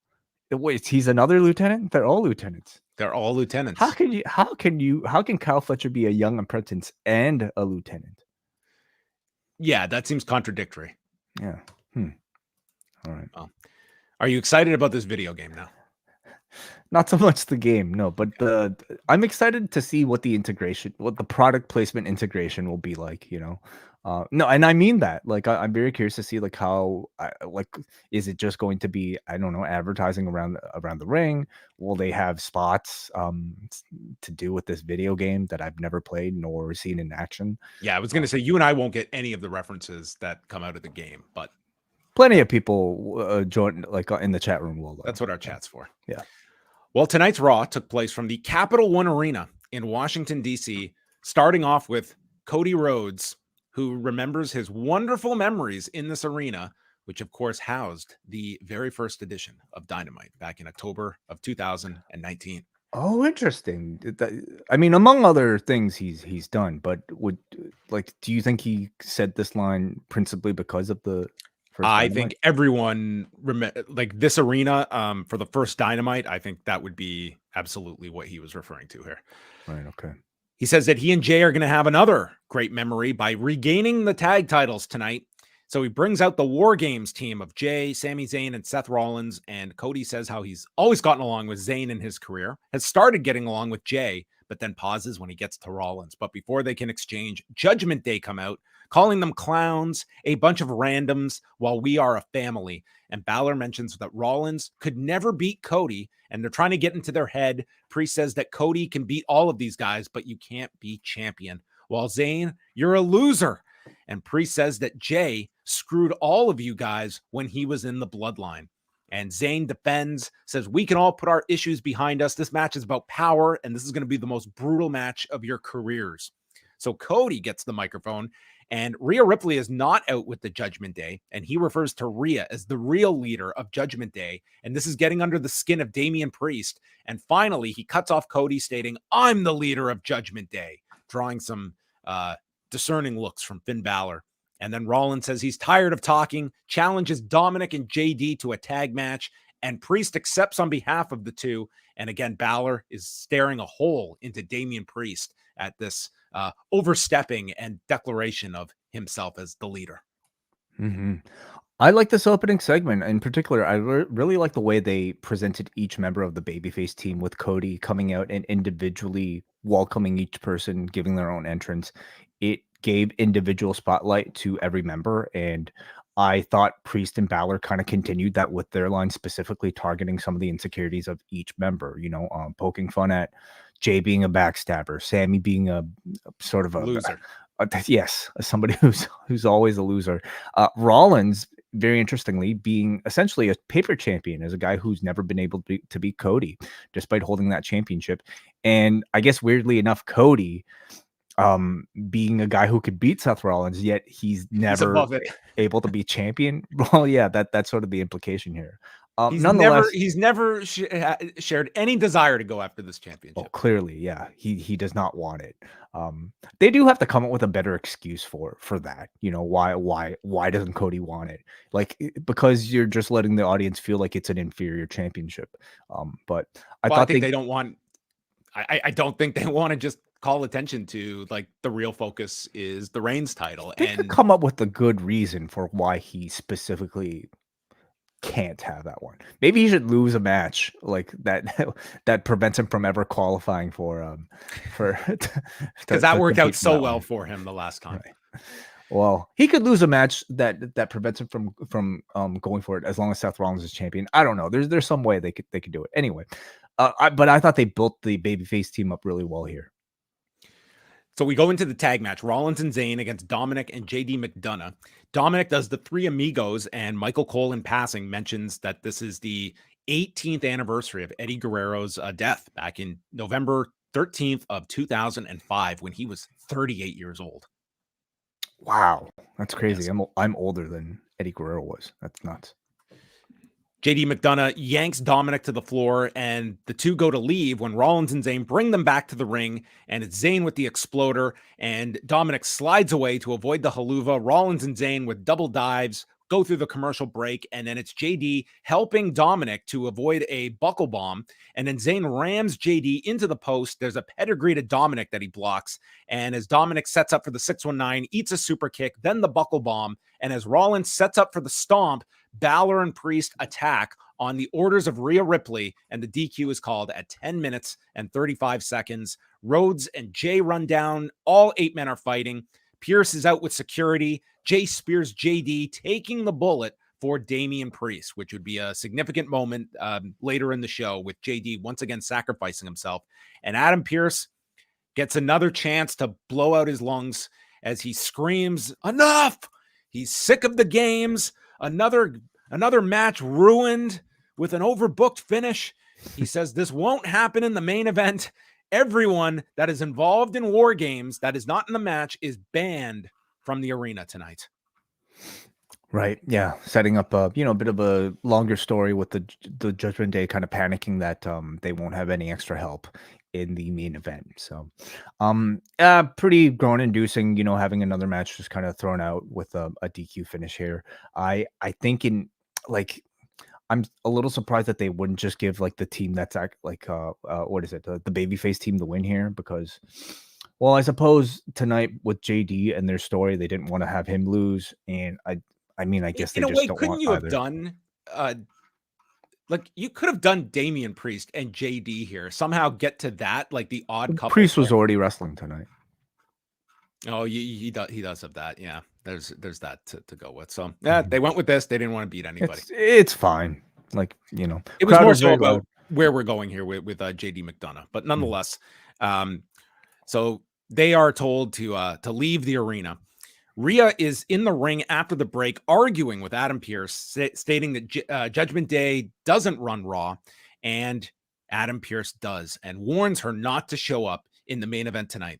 C: Wait, he's another lieutenant? They're all lieutenants.
B: They're all lieutenants.
C: How can Kyle Fletcher be a young apprentice and a lieutenant?
B: Yeah, that seems contradictory.
C: Yeah. All right.
B: Well, are you excited about this video game now?
C: Not so much the game, no, but I'm excited to see what the product placement integration will be like, you know. No, and I mean that. Like, I'm very curious to see like how, is it just going to be, I don't know, advertising around the ring? Will they have spots to do with this video game that I've never played nor seen in action?
B: Yeah, I was going to say you and I won't get any of the references that come out of the game, but
C: plenty of people join like in the chat room will.
B: That's what our chat's for.
C: Yeah.
B: Well, tonight's Raw took place from the Capital One Arena in Washington, D.C., starting off with Cody Rhodes, who remembers his wonderful memories in this arena, which, of course, housed the very first edition of Dynamite back in October of 2019.
C: Oh, interesting. I mean, among other things he's done, but do you think he said this line principally because of the first
B: I
C: Dynamite?
B: think everyone like this arena for the first Dynamite. I think that would be absolutely what he was referring to here.
C: Right. Okay.
B: He says that he and Jay are going to have another great memory by regaining the tag titles tonight. So he brings out the War Games team of Jay, Sami Zayn, and Seth Rollins. And Cody says how he's always gotten along with Zayn in his career, has started getting along with Jay, but then pauses when he gets to Rollins. But before they can exchange, Judgment Day come out, calling them clowns, a bunch of randoms, while we are a family. And Balor mentions that Rollins could never beat Cody, and they're trying to get into their head. Priest says that Cody can beat all of these guys, but you can't be champion. While Zayn, you're a loser. And Priest says that Jay screwed all of you guys when he was in the bloodline. And Zayn defends, says we can all put our issues behind us. This match is about power, and this is going to be the most brutal match of your careers. So Cody gets the microphone, and Rhea Ripley is not out with the Judgment Day, and he refers to Rhea as the real leader of Judgment Day, and this is getting under the skin of Damian Priest. And finally, he cuts off Cody, stating, I'm the leader of Judgment Day, drawing some discerning looks from Finn Balor. And then Rollins says he's tired of talking, challenges Dominik and JD to a tag match, and Priest accepts on behalf of the two. And again, Balor is staring a hole into Damian Priest at this overstepping and declaration of himself as the leader.
C: Mm-hmm. I like this opening segment in particular. I really like the way they presented each member of the babyface team, with Cody coming out and individually welcoming each person, giving their own entrance. It gave individual spotlight to every member, and I thought Priest and Balor kind of continued that with their line, specifically targeting some of the insecurities of each member. Poking fun at Jay being a backstabber, Sami being a sort of a
B: loser.
C: Yes, somebody who's always a loser. Rollins, very interestingly, being essentially a paper champion, as a guy who's never been able to beat Cody, despite holding that championship. And I guess weirdly enough, Cody, being a guy who could beat Seth Rollins, yet he's never able to be champion. Well, yeah, that's sort of the implication here. Nonetheless,
B: he's never shared any desire to go after this championship.
C: Well, clearly, yeah, he does not want it. They do have to come up with a better excuse for that. Why doesn't Cody want it? Like, because you're just letting the audience feel like it's an inferior championship. But I think
B: they don't want. I don't think they want to just call attention to, like, the real focus is the Reigns title.
C: They could come up with a good reason for why he specifically can't have that one. Maybe he should lose a match like that prevents him from ever qualifying for
B: because that worked out so well for him the last time.
C: Right. Well, he could lose a match that prevents him from going for it as long as Seth Rollins is champion. I don't know. There's some way they could do it anyway. But I thought they built the babyface team up really well here.
B: So we go into the tag match, Rollins and Zayn against Dominik and JD McDonagh. Dominik does the Three Amigos, and Michael Cole, in passing, mentions that this is the 18th anniversary of Eddie Guerrero's death back in November 13th of 2005, when he was 38 years old.
C: Wow, that's crazy.
B: Yes.
C: I'm older than Eddie Guerrero was. That's nuts.
B: JD McDonagh yanks Dominik to the floor, and the two go to leave when Rollins and Zayn bring them back to the ring, and it's Zayn with the exploder, and Dominik slides away to avoid the haluva. Rollins and Zayn with double dives go through the commercial break, and then it's JD helping Dominik to avoid a buckle bomb, and then Zayn rams JD into the post. There's a pedigree to Dominik that he blocks, and as Dominik sets up for the 619, eats a super kick, then the buckle bomb, and as Rollins sets up for the stomp, Balor and Priest attack on the orders of Rhea Ripley, and the DQ is called at 10 minutes and 35 seconds. Rhodes and Jay run down. All 8 men are fighting. Pierce is out with security. Jay spears JD, taking the bullet for Damian Priest, which would be a significant moment later in the show, with JD once again sacrificing himself. And Adam Pearce gets another chance to blow out his lungs as he screams, "Enough!" He's sick of the games. Another match ruined with an overbooked finish. He says this won't happen in the main event. Everyone that is involved in war games that is not in the match is banned from the arena tonight.
C: Right. Yeah. Setting up a bit of a longer story with the Judgment Day kind of panicking that they won't have any extra help in the main event. So pretty groan inducing, having another match just kind of thrown out with a DQ finish here. I think I'm a little surprised that they wouldn't just give like the team that's what is it? The babyface team the win here, because, well, I suppose tonight with JD and their story, they didn't want to have him lose. And I mean, I guess they just don't want either.
B: Done you could have done Damian Priest and JD here, somehow get to that, like the odd couple.
C: Priest was already wrestling tonight.
B: Oh, he does have that. Yeah, there's that to go with. So yeah, they went with this. They didn't want to beat anybody.
C: It's fine. It
B: was more so about where we're going here with JD McDonagh, but nonetheless, so they are told to leave the arena. Rhea is in the ring after the break, arguing with Adam Pearce, stating that Judgment Day doesn't run Raw, and Adam Pearce does, and warns her not to show up in the main event tonight.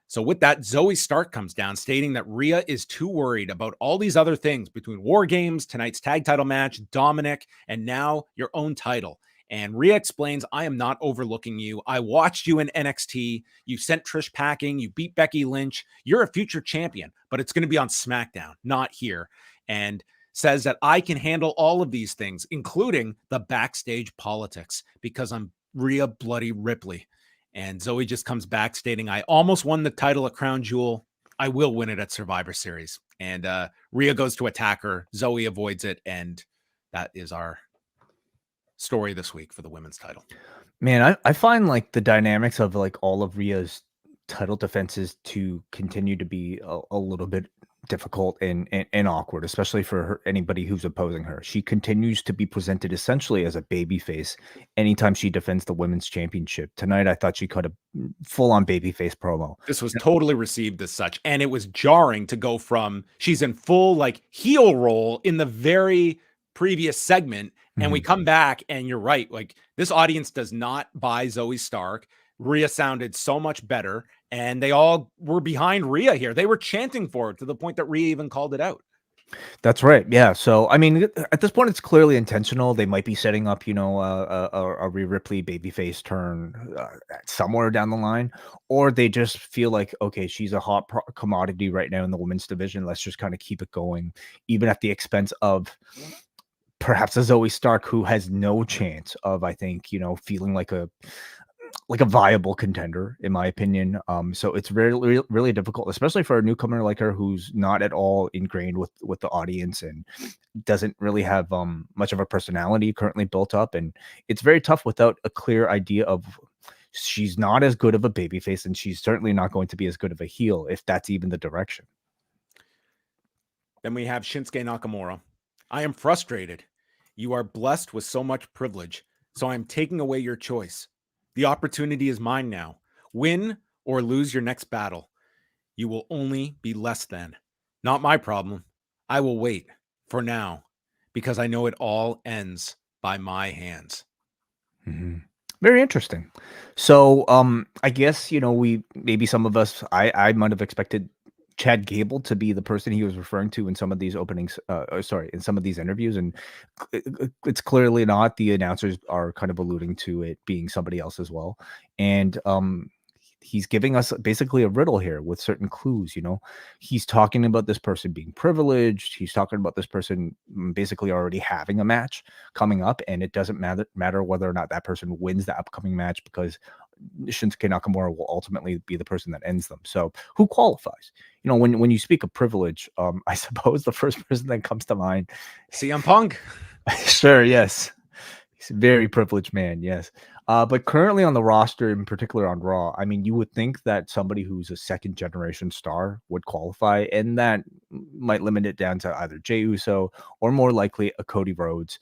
B: So with that, Zoe Stark comes down, stating that Rhea is too worried about all these other things between War Games, tonight's tag title match, Dominik, and now your own title. And Rhea explains, "I am not overlooking you. I watched you in NXT. You sent Trish packing. You beat Becky Lynch. You're a future champion, but it's going to be on SmackDown, not here." And says that I can handle all of these things, including the backstage politics, because I'm Rhea Bloody Ripley. And Zoe just comes back stating, I almost won the title at Crown Jewel. I will win it at Survivor Series. And Rhea goes to attack her. Zoe avoids it. And that is our story this week for the women's title.
C: Man, I find like the dynamics of like all of Rhea's title defenses to continue to be a little bit difficult and awkward, especially for her, anybody who's opposing her. She continues to be presented essentially as a babyface anytime she defends the women's championship. Tonight, I thought she cut a full-on babyface promo.
B: This was totally received as such, and it was jarring to go from she's in full like heel role in the very previous segment, and we come back, and you're right, like this audience does not buy Zoe Stark. Rhea sounded so much better, and they all were behind Rhea here. They were chanting for it to the point that Rhea even called it out.
C: That's right. Yeah. So, I mean, at this point, it's clearly intentional. They might be setting up, a Rhea Ripley babyface turn somewhere down the line, or they just feel like, okay, she's a hot commodity right now in the women's division. Let's just kind of keep it going, even at the expense of perhaps a Zoe Stark who has no chance of, I think, feeling like a viable contender, in my opinion. So it's really, really difficult, especially for a newcomer like her who's not at all ingrained with the audience and doesn't really have much of a personality currently built up. And it's very tough without a clear idea of she's not as good of a babyface, and she's certainly not going to be as good of a heel, if that's even the direction.
B: Then we have Shinsuke Nakamura. I am frustrated. You are blessed with so much privilege, so I'm taking away your choice. The opportunity is mine now. Win or lose your next battle. You will only be less than. Not my problem. I will wait for now because I know it all ends by my hands.
C: Mm-hmm. Very interesting. So I guess, maybe some of us, I might have expected Chad Gable to be the person he was referring to in some of these openings, in some of these interviews. And it's clearly not. The announcers are kind of alluding to it being somebody else as well. And he's giving us basically a riddle here with certain clues. He's talking about this person being privileged. He's talking about this person basically already having a match coming up. And it doesn't matter whether or not that person wins the upcoming match, because Shinsuke Nakamura will ultimately be the person that ends them. So who qualifies? When you speak of privilege, I suppose the first person that comes to mind,
B: CM Punk.
C: Sure, yes. He's a very privileged man, yes. But currently on the roster, in particular on Raw, I mean, you would think that somebody who's a second generation star would qualify, and that might limit it down to either Jey Uso or more likely a Cody Rhodes.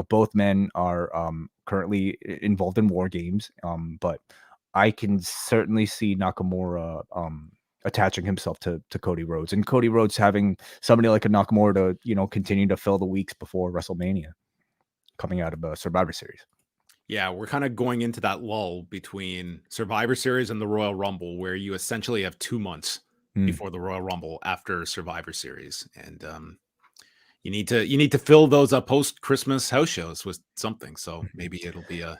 C: Both men are currently involved in war games, but I can certainly see Nakamura attaching himself to Cody Rhodes, and Cody Rhodes having somebody like a Nakamura to continue to fill the weeks before WrestleMania coming out of a Survivor Series.
B: Yeah, we're kind of going into that lull between Survivor Series and the Royal Rumble, where you essentially have 2 months before the Royal Rumble after Survivor Series, and you need to fill those post Christmas house shows with something. So maybe it'll be a.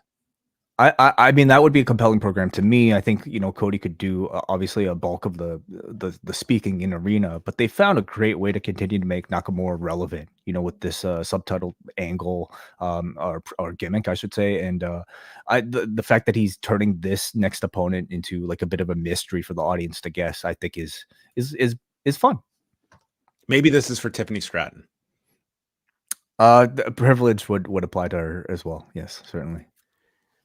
C: I mean, that would be a compelling program to me. I think Cody could do obviously a bulk of the speaking in arena, but they found a great way to continue to make Nakamura relevant. With this subtitle angle or gimmick, I should say, and the fact that he's turning this next opponent into like a bit of a mystery for the audience to guess, I think is fun.
B: Maybe this is for Tiffany Stratton.
C: The privilege would apply to her as well. Yes, certainly.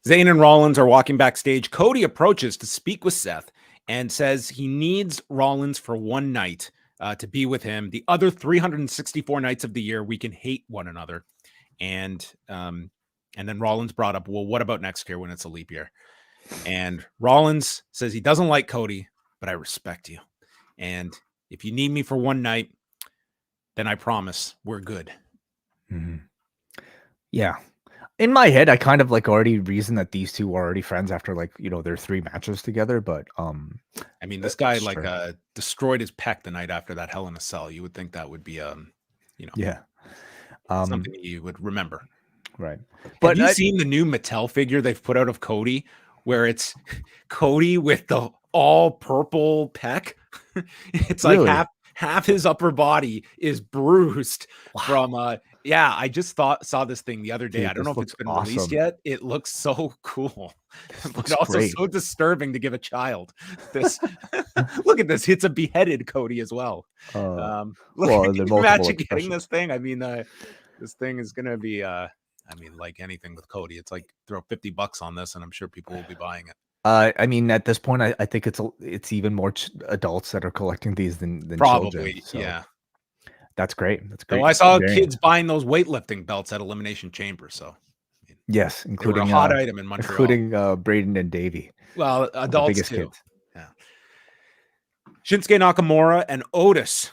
B: Zayn and Rollins are walking backstage. Cody approaches to speak with Seth and says he needs Rollins for one night to be with him. The other 364 nights of the year, we can hate one another. And then Rollins brought up, well, what about next year when it's a leap year? And Rollins says he doesn't like Cody, but I respect you. And if you need me for one night, then I promise we're good.
C: Mm-hmm. Yeah. In my head, I kind of already reasoned that these two were already friends after their 3 matches together. But
B: I mean, this guy destroyed his pec the night after that Hell in a Cell. You would think that would be something you would remember,
C: right?
B: But have you seen the new Mattel figure they've put out of Cody, where it's Cody with the all purple pec? It's
C: really?
B: half his upper body is bruised from I just saw this thing the other day.
C: Dude,
B: I don't know if it's been released
C: awesome.
B: yet. It looks so cool,
C: This
B: but
C: looks
B: also
C: great.
B: so disturbing to give a child. This look at this. It's a beheaded Cody as well.
C: Well,
B: Can
C: they're
B: you
C: multiple
B: imagine getting
C: expressions.
B: this thing? I mean, this thing is gonna be I mean, like anything with Cody, it's like throw $50 on this, and I'm sure people will be buying it.
C: I mean, at this point, I think it's even more adults that are collecting these than children.
B: Probably,
C: So
B: yeah.
C: that's great. That's
B: So
C: great.
B: I saw
C: Variant.
B: kids buying those weightlifting belts at Elimination Chamber. So
C: Yes,
B: they were a
C: including
B: hot item in Montreal.
C: including Braden and Davey.
B: Well, adults
C: biggest
B: too.
C: kids.
B: Yeah. Shinsuke Nakamura and Otis.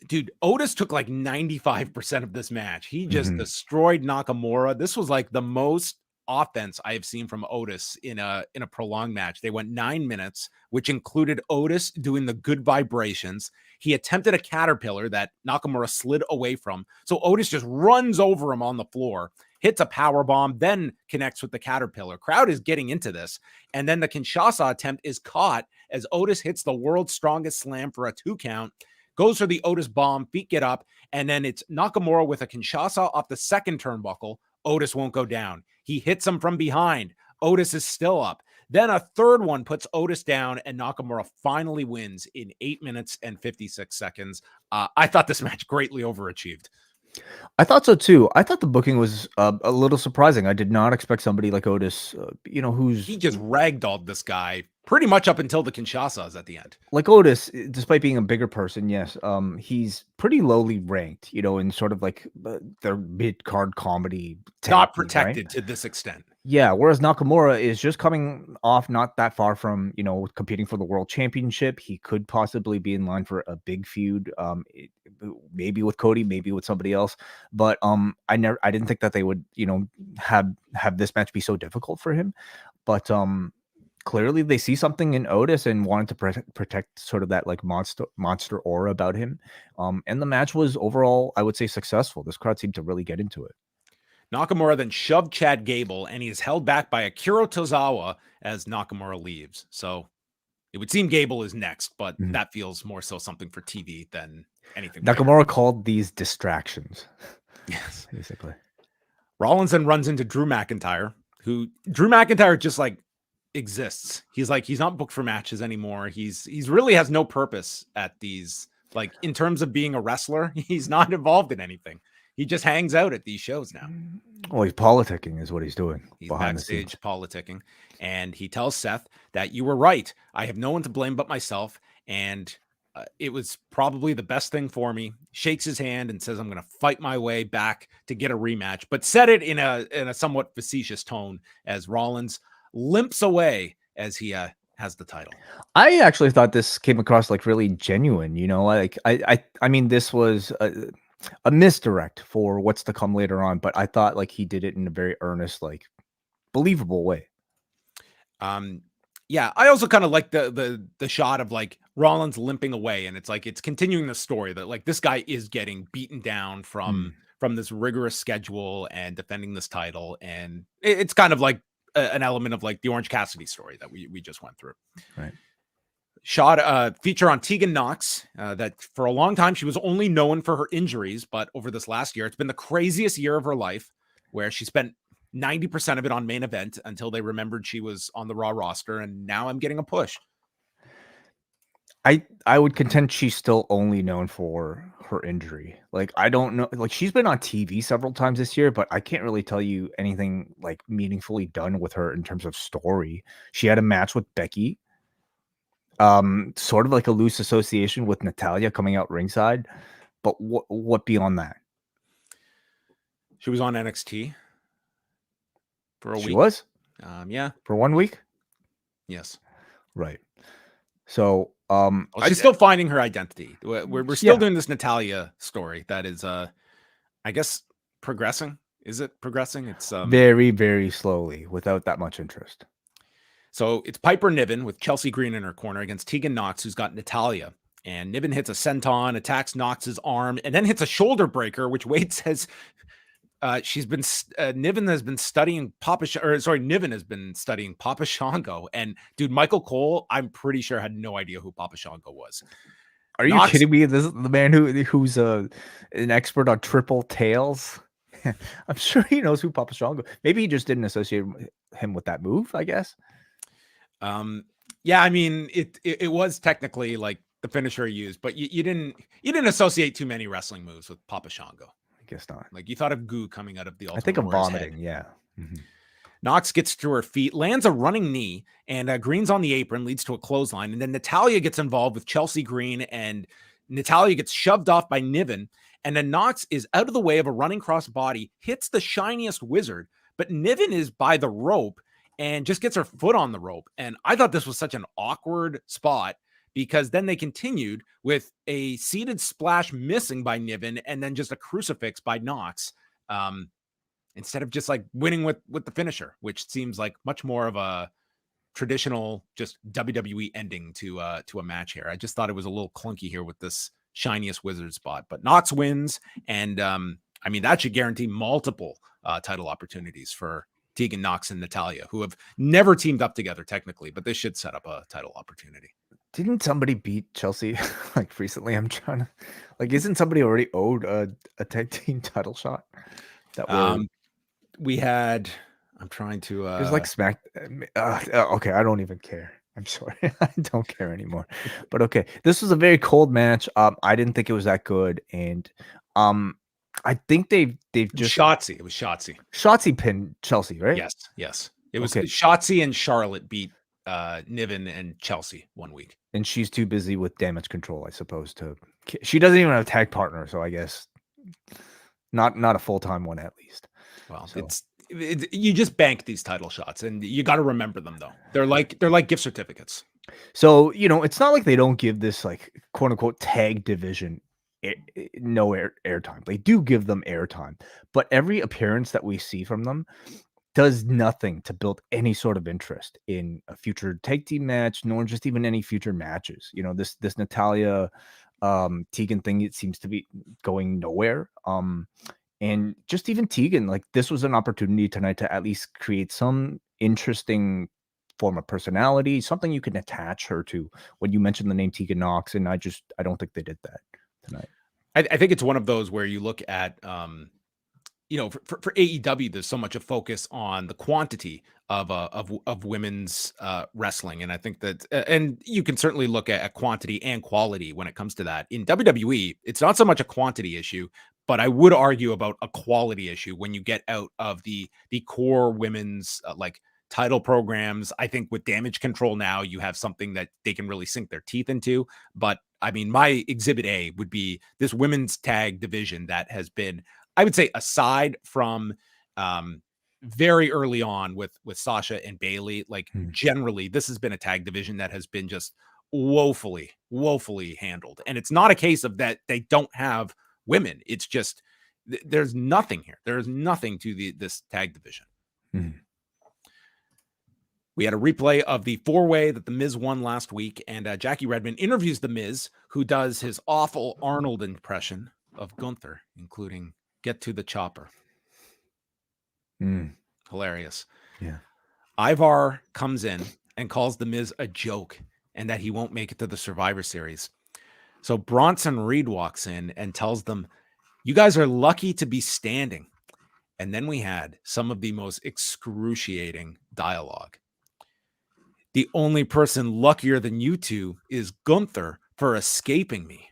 B: Dude, Otis took like 95% of this match. He just destroyed Nakamura. This was like the most offense I have seen from Otis in a prolonged match. They went 9 minutes, which included Otis doing the good vibrations. He attempted a caterpillar that Nakamura slid away from. So Otis just runs over him on the floor, hits a power bomb, then connects with the caterpillar. Crowd is getting into this. And then the Kinshasa attempt is caught as Otis hits the world's strongest slam for a 2 count. Goes for the Otis bomb, feet get up, and then it's Nakamura with a Kinshasa off the second turnbuckle. Otis won't go down. He hits him from behind. Otis is still up. Then a third one puts Otis down, and Nakamura finally wins in 8 minutes and 56 seconds. I thought this match greatly overachieved.
C: I thought so too. I thought the booking was a little surprising. I did not expect somebody like Otis,
B: he just ragdolled this guy pretty much up until the Kinshasas at the end.
C: Like Otis, despite being a bigger person, yes, he's pretty lowly ranked, in sort of like their mid-card comedy.
B: Not protected to this extent.
C: Yeah, whereas Nakamura is just coming off not that far from, competing for the world championship. He could possibly be in line for a big feud, maybe with Cody, maybe with somebody else. But I didn't think that they would, have this match be so difficult for him. But clearly they see something in Otis and wanted to protect sort of that like monster aura about him. And the match was overall, I would say, successful. This crowd seemed to really get into it.
B: Nakamura then shoved Chad Gable, and he is held back by Akira Tozawa as Nakamura leaves. So it would seem Gable is next, but that feels more so something for TV than anything.
C: Nakamura called these distractions.
B: Yes.
C: Basically.
B: Rollins then runs into Drew McIntyre, who Drew McIntyre just like exists. He's not booked for matches anymore. He's really has no purpose at these, like in terms of being a wrestler, he's not involved in anything. He just hangs out at these shows now.
C: Well, he's politicking is what he's doing.
B: He's backstage politicking. And he tells Seth that you were right. I have no one to blame but myself. And it was probably the best thing for me. Shakes his hand and says, I'm going to fight my way back to get a rematch, but said it in a somewhat facetious tone as Rollins limps away as he has the title.
C: I actually thought this came across like really genuine, like I mean, this was a misdirect for what's to come later on, but I thought like he did it in a very earnest, like believable way.
B: Yeah, I also kind of like the shot of like Rollins limping away, and it's like it's continuing the story that like this guy is getting beaten down from this rigorous schedule and defending this title, and it's kind of like an element of like the Orange Cassidy story that we just went through.
C: Right.
B: Shot feature on Tegan Knox, that for a long time she was only known for her injuries, but over this last year, it's been the craziest year of her life, where she spent 90% of it on main event until they remembered she was on the Raw roster, and now I'm getting a push.
C: I would contend she's still only known for her injury. Like, I don't know, like she's been on TV several times this year, but I can't really tell you anything like meaningfully done with her in terms of story. She had a match with Becky. Sort of like a loose association with Natalya coming out ringside, but what beyond that?
B: She was on NXT for a week.
C: She was?
B: Yeah.
C: For 1 week?
B: Yes.
C: Right. So,
B: she's still finding her identity. We're still doing this Natalya story that is, I guess, progressing. Is it progressing? It's
C: very, very slowly without that much interest.
B: So it's Piper Niven with Chelsea Green in her corner against Tegan Knox, who's got Natalya. And Niven hits a senton, attacks Knox's arm, and then hits a shoulder breaker, which Wade says Niven has been studying Niven has been studying Papa Shango. And dude, Michael Cole, I'm pretty sure had no idea who Papa Shango was.
C: Are you kidding me? This is the man who's an expert on triple tails. I'm sure he knows who Papa Shango. Maybe he just didn't associate him with that move, I guess.
B: Yeah, I mean, it was technically like the finisher he used, but you didn't associate too many wrestling moves with Papa Shango.
C: I guess not.
B: Like you thought of goo coming out of the Ultimate
C: I think of
B: Warrior's
C: vomiting.
B: head.
C: Yeah. Mm-hmm.
B: Nox gets to her feet, lands a running knee, and Green's on the apron, leads to a clothesline. And then Natalya gets involved with Chelsea Green, and Natalya gets shoved off by Niven. And then Nox is out of the way of a running crossbody, hits the shiniest wizard, but Niven is by the rope and just gets her foot on the rope. And I thought this was such an awkward spot because then they continued with a seated splash missing by Niven and then just a crucifix by Nox. Instead of just like winning with the finisher, which seems like much more of a traditional just WWE ending to a match here. I just thought it was a little clunky here with this shiniest wizard spot, but Nox wins. And I mean, that should guarantee multiple title opportunities for Tegan Nox and Natalya, who have never teamed up together technically, but this should set up a title opportunity.
C: Didn't somebody beat Chelsea like recently? I'm trying to isn't somebody already owed a tag team title shot? That
B: we had, I'm trying to
C: it was like Smack. Okay, I don't even care. I'm sorry. I don't care anymore. But okay, this was a very cold match. I didn't think it was that good, and I think they've just
B: Shotzi. It was Shotzi.
C: Shotzi pinned Chelsea, right?
B: Yes. It was Shotzi and Charlotte beat Niven and Chelsea one week, and
C: she's too busy with Damage Control, I suppose. She doesn't even have a tag partner, so I guess not a full-time one at least.
B: Well, so. You just bank these title shots, and you got to remember them though. They're like gift certificates.
C: So it's not like they don't give this like quote unquote tag division no airtime. They do give them airtime, but every appearance that we see from them does nothing to build any sort of interest in a future tag team match, nor just even any future matches. This Natalya Tegan thing, it seems to be going nowhere. And just even Tegan, like this was an opportunity tonight to at least create some interesting form of personality, something you can attach her to. When you mentioned the name Tegan Nox, and I don't think they did that tonight.
B: I think it's one of those where you look at, for AEW, there's so much a focus on the quantity of women's wrestling, and I think that, and you can certainly look at quantity and quality when it comes to that. In WWE, it's not so much a quantity issue, but I would argue about a quality issue when you get out of the core women's like title programs. I think with Damage Control now, you have something that they can really sink their teeth into. But I mean, my exhibit A would be this women's tag division that has been, I would say, aside from very early on with Sasha and Bayley, like generally, this has been a tag division that has been just woefully handled. And it's not a case of that they don't have women. It's just there's nothing here. There's nothing to this tag division. We had a replay of the 4-way that The Miz won last week, and Jackie Redmond interviews The Miz, who does his awful Arnold impression of Gunther, including "Get to the chopper." Hilarious.
C: Yeah.
B: Ivar comes in and calls The Miz a joke and that he won't make it to the Survivor Series. So Bronson Reed walks in and tells them, "You guys are lucky to be standing." And then we had some of the most excruciating dialogue. "The only person luckier than you two is Gunther for escaping me."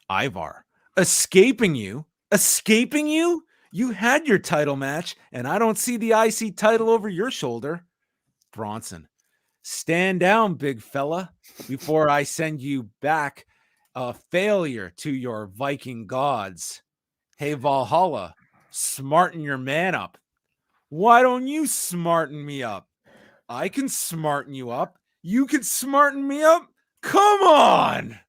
B: Ivar: "Escaping you? Escaping you? You had your title match, and I don't see the IC title over your shoulder." Bronson: "Stand down, big fella, before I send you back a failure to your Viking gods. Hey, Valhalla, smarten your man up." "Why don't you smarten me up?" "I can smarten you up. You can smarten me up. Come on."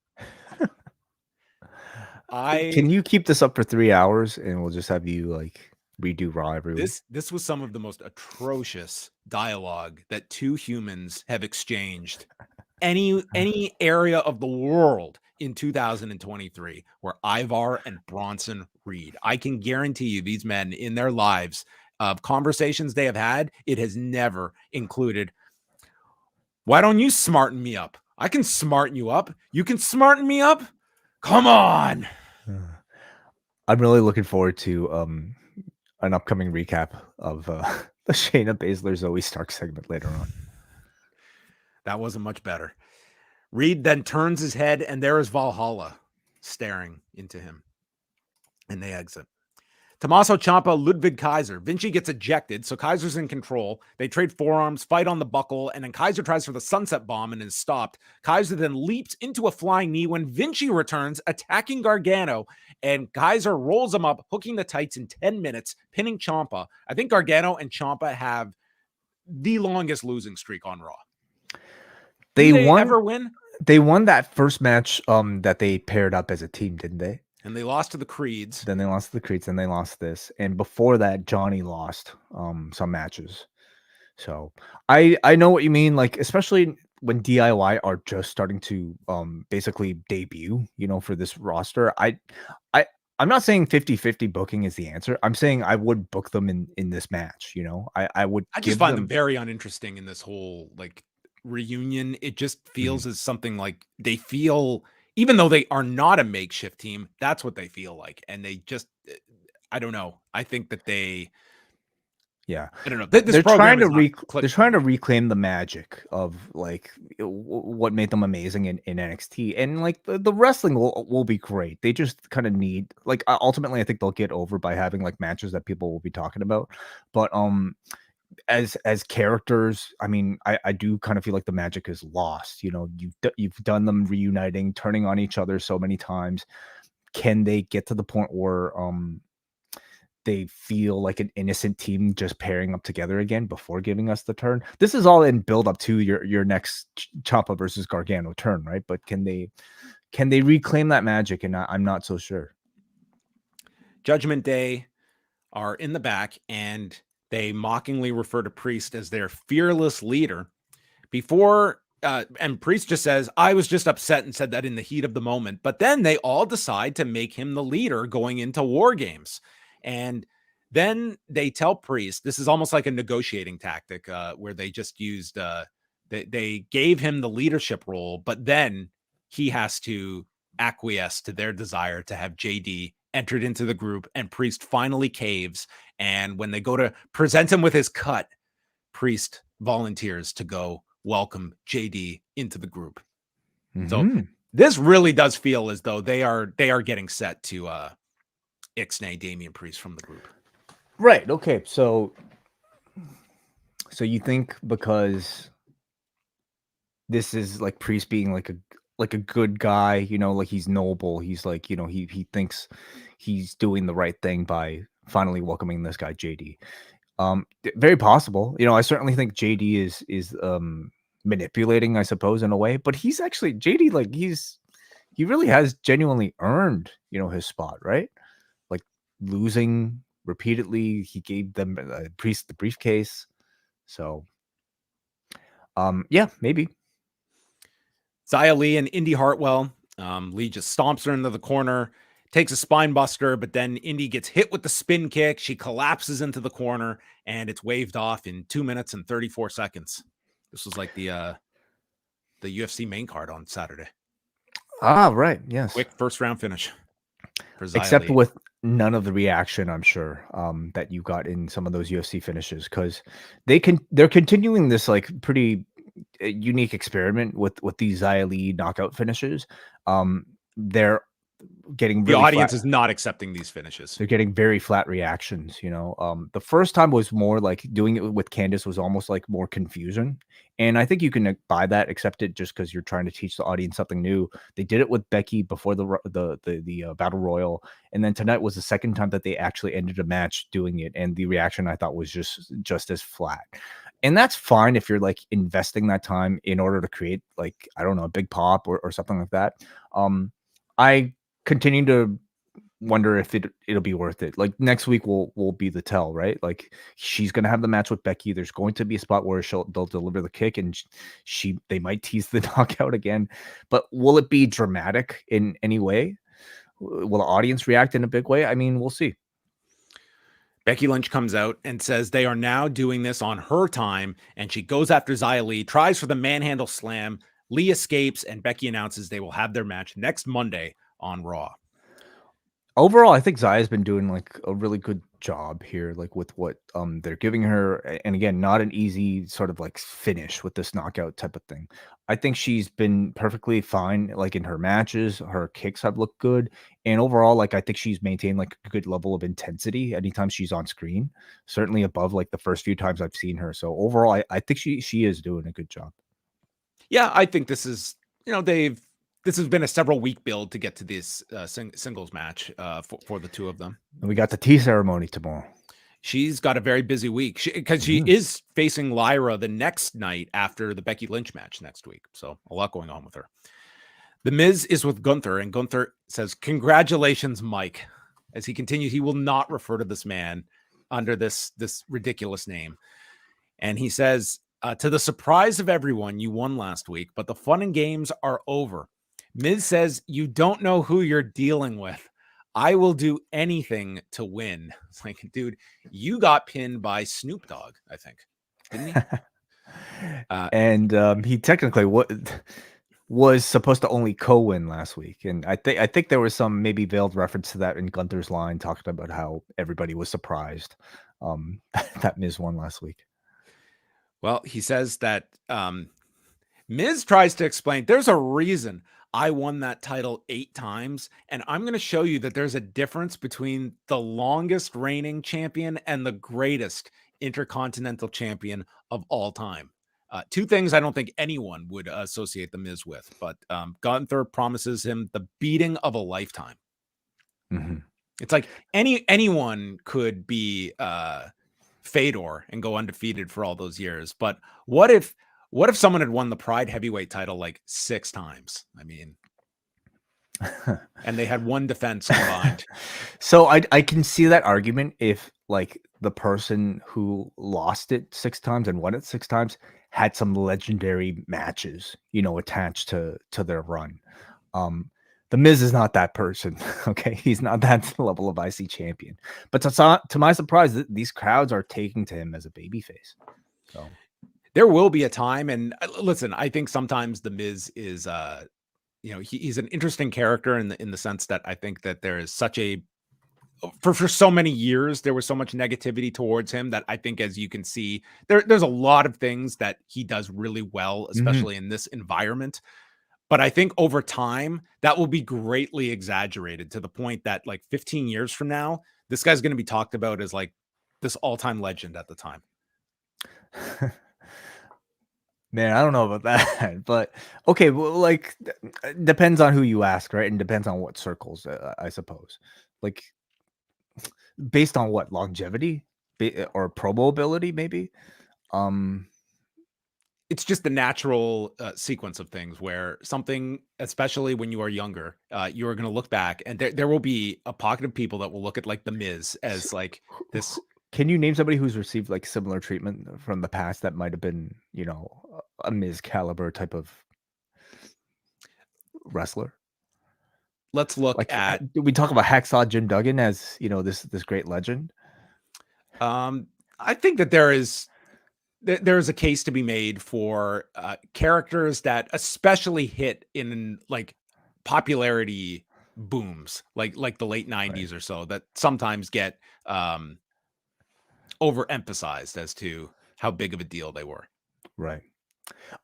C: Can you keep this up for 3 hours and we'll just have you like redo Raw every week?
B: This was some of the most atrocious dialogue that two humans have exchanged any area of the world in 2023 were Ivar and Bronson Reed. I can guarantee you these men in their lives of conversations they have had, it has never included, "Why don't you smarten me up? I can smarten you up. You can smarten me up." Come on.
C: I'm really looking forward to an upcoming recap of the Shayna Baszler Zoe Stark segment later on.
B: That wasn't much better. Reed then turns his head, and there is Valhalla staring into him. And they exit. Tommaso, Ciampa, Ludwig, Kaiser. Vinci gets ejected, so Kaiser's in control. They trade forearms, fight on the buckle, and then Kaiser tries for the sunset bomb and is stopped. Kaiser then leaps into a flying knee when Vinci returns, attacking Gargano, and Kaiser rolls him up, hooking the tights in 10 minutes, pinning Ciampa. I think Gargano and Ciampa have the longest losing streak on Raw. They ever win?
C: They won that first match that they paired up as a team, didn't they?
B: And they lost to the Creeds.
C: Then they lost to the Creeds, and they lost this. And before that, Johnny lost some matches. So I know what you mean, like especially when DIY are just starting to basically debut, for this roster. I'm not saying 50-50 booking is the answer. I'm saying I would book them in this match, I would
B: I just find them very uninteresting in this whole like reunion. It just feels as something like they feel, even though they are not a makeshift team, that's what they feel like. And they just, I don't know. I think that I don't know. They're trying
C: to reclaim the magic of like what made them amazing in NXT, and like the wrestling will be great. They just kind of need, like, ultimately I think they'll get over by having like matches that people will be talking about. But as characters, I mean, I do kind of feel like the magic is lost. You've done them reuniting, turning on each other so many times. Can they get to the point where they feel like an innocent team just pairing up together again before giving us the turn? This is all in build up to your next Ciampa versus Gargano turn, right? But can they reclaim that magic? And I'm not so sure. Judgment
B: Day are in the back, and they mockingly refer to Priest as their fearless leader. And Priest just says, I was just upset, and said that in the heat of the moment. But then they all decide to make him the leader going into War Games. And then they tell Priest, this is almost like a negotiating tactic where they just used, they gave him the leadership role, but then he has to acquiesce to their desire to have JD entered into the group, and Priest finally caves. And when they go to present him with his cut, Priest volunteers to go welcome JD into the group. So this really does feel as though they are getting set to ixnay Damian Priest from the group.
C: Right. Okay. So you think because this is like Priest being like a good guy, like he's noble, he's like, he thinks he's doing the right thing by finally welcoming this guy JD. Very possible. I certainly think JD is manipulating, I suppose, in a way, but he's actually JD, like he really has genuinely earned, his spot, right? Like losing repeatedly, he gave them Priest the briefcase. So yeah, maybe.
B: Xia Li and Indi Hartwell. Li just stomps her into the corner, takes a spine buster, but then Indi gets hit with the spin kick. She collapses into the corner, and it's waved off in 2 minutes and 34 seconds. This was like the UFC main card on Saturday.
C: Ah, right. Yes.
B: Quick first round finish. For Xia
C: Except
B: Li.
C: with none of the reaction, I'm sure, that you got in some of those UFC finishes, because they're continuing this like pretty unique experiment with these Xia Li knockout finishes. They're getting really
B: the audience
C: flat.
B: is not accepting these finishes.
C: They're getting very flat reactions. The first time was more like doing it with Candice was almost like more confusion, and I think you can buy that, accept it, just because you're trying to teach the audience something new. They did it with Becky before the Battle Royal, and then tonight was the second time that they actually ended a match doing it, and the reaction I thought was just as flat. And that's fine if you're like investing that time in order to create, like, I don't know, a big pop or something like that. I continue to wonder if it'll be worth it. Like next week will be the tell, right? Like she's gonna have the match with Becky. There's going to be a spot where they'll deliver the kick, and they might tease the knockout again. But will it be dramatic in any way? Will the audience react in a big way? I mean, we'll see.
B: Becky Lynch comes out and says they are now doing this on her time, and she goes after Xia Li, tries for the manhandle slam. Lee escapes, and Becky announces they will have their match next Monday on Raw?
C: Overall, I think Zaya's been doing like a really good job here, like with what they're giving her. And again, not an easy sort of like finish with this knockout type of thing. I think she's been perfectly fine, like in her matches. Her kicks have looked good, and overall, like I think she's maintained like a good level of intensity anytime she's on screen. Certainly above like the first few times I've seen her. So overall, I think she is doing a good job.
B: Yeah, I think this is, this has been a several week build to get to this singles match for the two of them.
C: And we got the tea ceremony tomorrow.
B: She's got a very busy week because she is facing Lyra the next night after the Becky Lynch match next week. So a lot going on with her. The Miz is with Gunther, and Gunther says, "Congratulations, Mike." As he continues, he will not refer to this man under this ridiculous name. And he says, to the surprise of everyone, you won last week, but the fun and games are over. Miz says, "You don't know who you're dealing with. I will do anything to win." It's like, dude, you got pinned by Snoop Dogg, I think, didn't he?
C: And he technically was supposed to only co-win last week, and I think there was some maybe veiled reference to that in Gunther's line, talking about how everybody was surprised that Miz won last week.
B: Well, he says that Miz tries to explain there's a reason I won that title 8 times, and I'm going to show you that there's a difference between the longest reigning champion and the greatest intercontinental champion of all time. 2 things I don't think anyone would associate the Miz with, but Gunther promises him the beating of a lifetime.
C: Mm-hmm.
B: It's like anyone could be Fedor and go undefeated for all those years, but what if someone had won the Pride heavyweight title like 6 times? I mean, and they had 1 defense combined.
C: So I can see that argument if like the person who lost it 6 times and won it 6 times had some legendary matches, attached to their run. The Miz is not that person. Okay, he's not that level of IC champion. But to my surprise, these crowds are taking to him as a babyface. So
B: there will be a time, and listen, I think sometimes the Miz is, he's an interesting character in the sense that I think that there is such a for so many years there was so much negativity towards him that I think, as you can see, there's a lot of things that he does really well, especially in this environment. But I think over time that will be greatly exaggerated to the point that like 15 years from now, this guy's going to be talked about as like this all-time legend at the time.
C: Man, I don't know about that, but okay, well, like depends on who you ask, right? And depends on what circles, I suppose. Like based on what, longevity or promo ability, maybe.
B: It's just the natural sequence of things where something, especially when you are younger, you are going to look back and there will be a pocket of people that will look at like the Miz as like this.
C: Can you name somebody who's received like similar treatment from the past that might have been, a Miz caliber type of wrestler?
B: Let's look at.
C: We talk about Hacksaw Jim Duggan as this great legend.
B: I think that there is a case to be made for characters that especially hit in like popularity booms, like the late 90s or so, that sometimes get overemphasized as to how big of a deal they were.
C: Right.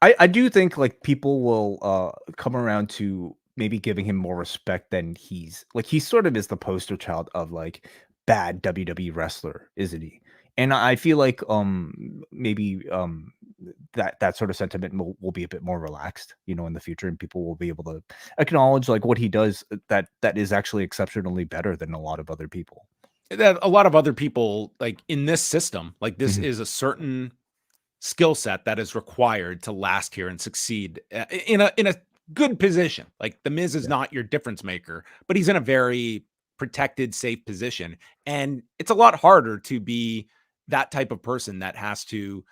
C: I do think like people will come around to maybe giving him more respect than he sort of is the poster child of like bad WWE wrestler, isn't he? And I feel like maybe that sort of sentiment will be a bit more relaxed, in the future, and people will be able to acknowledge like what he does that is actually exceptionally better than a lot of other people.
B: That a lot of other people like in this system, like this is a certain skill set that is required to last here and succeed in a good position. Like the Miz is not your difference maker, but he's in a very protected, safe position, and it's a lot harder to be that type of person that has to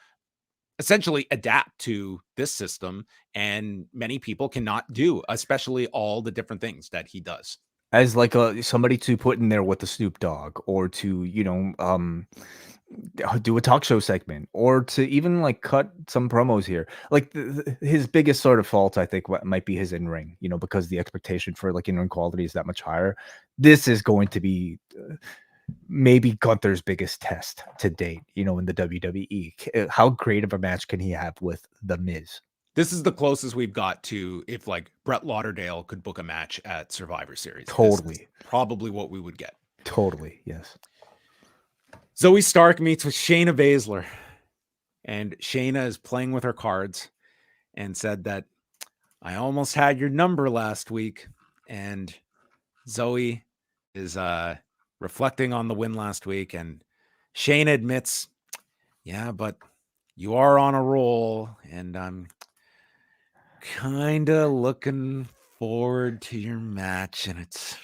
B: essentially adapt to this system, and many people cannot do, especially all the different things that he does.
C: as like somebody to put in there with the Snoop Dogg, or to do a talk show segment, or to even like cut some promos here. Like his biggest sort of fault, I think, might be his in ring. Because the expectation for like in ring quality is that much higher. This is going to be maybe Gunther's biggest test to date. In the WWE, how great of a match can he have with The Miz?
B: This is the closest we've got to if like Brett Lauderdale could book a match at Survivor Series.
C: Totally.
B: Probably what we would get.
C: Totally. Yes.
B: Zoe Stark meets with Shayna Baszler, and Shayna is playing with her cards and said that I almost had your number last week. And Zoe is reflecting on the win last week, and Shayna admits, yeah, but you are on a roll, and I'm kind of looking forward to your match. And it's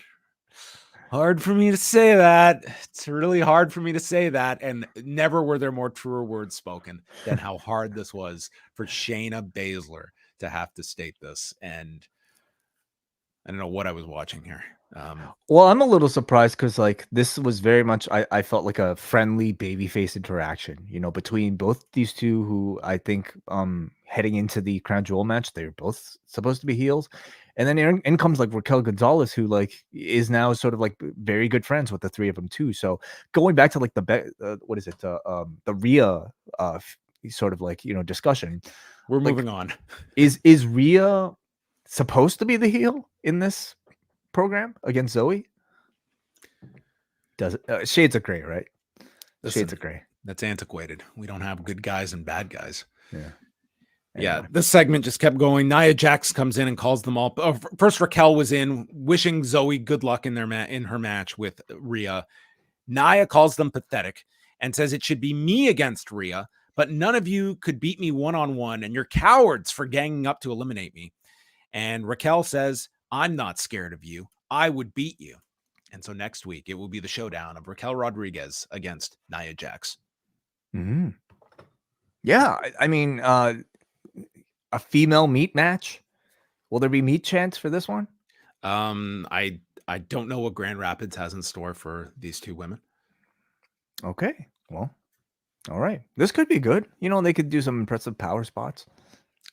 B: hard for me to say that. It's really hard for me to say that. And never were there more truer words spoken than how hard this was for Shayna Baszler to have to state this. And I don't know what I was watching here.
C: Well, I'm a little surprised because like this was very much I felt like a friendly babyface interaction, between both these two, who I think heading into the Crown Jewel match, they're both supposed to be heels. And then in comes like Raquel Gonzalez, who like is now sort of like very good friends with the three of them too. So going back to like the Rhea sort of like discussion.
B: We're moving on.
C: Is Rhea supposed to be the heel in this program against Zoe? Does it? Shades of gray, right? Shades of gray.
B: That's antiquated. We don't have good guys and bad guys.
C: Yeah.
B: Yeah, this segment just kept going. Nia Jax comes in and calls them all. First, Raquel was in, wishing Zoe good luck in her match with Rhea. Nia calls them pathetic and says it should be me against Rhea, but none of you could beat me one-on-one, and you're cowards for ganging up to eliminate me. And Raquel says, I'm not scared of you. I would beat you. And so next week, it will be the showdown of Raquel Rodriguez against Nia Jax.
C: Mm-hmm. Yeah, I mean, a female meat match. Will there be meat chants for this one?
B: I don't know what Grand Rapids has in store for these two women.
C: Okay, well, all right. This could be good. They could do some impressive power spots.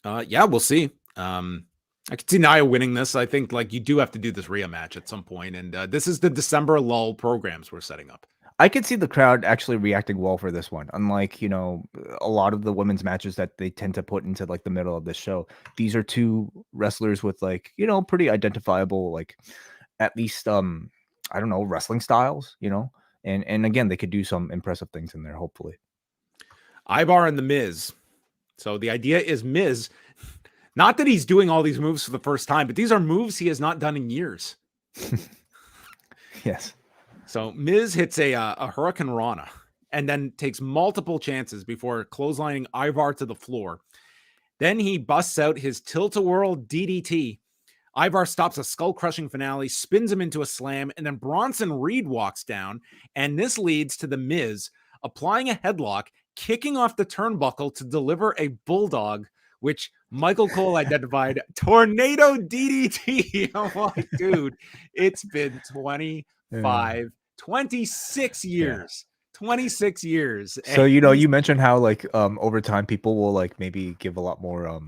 B: Yeah, we'll see. I could see Nia winning this. I think like you do have to do this Rhea match at some point, and this is the December lull programs we're setting up.
C: I could see the crowd actually reacting well for this one. Unlike, a lot of the women's matches that they tend to put into like the middle of the show. These are two wrestlers with like, pretty identifiable, like at least, I don't know, wrestling styles, and again, they could do some impressive things in there, hopefully.
B: Ivar and the Miz. So the idea is Miz, not that he's doing all these moves for the first time, but these are moves he has not done in years.
C: Yes.
B: So Miz hits a Hurricane Rana and then takes multiple chances before clotheslining Ivar to the floor. Then he busts out his tilt-a-whirl DDT. Ivar stops a skull-crushing finale, spins him into a slam, and then Bronson Reed walks down. And this leads to the Miz applying a headlock, kicking off the turnbuckle to deliver a bulldog, which Michael Cole identified tornado DDT. I'm like, dude, it's been 26 years. 26 years.
C: So, you mentioned how like over time people will like maybe give a lot more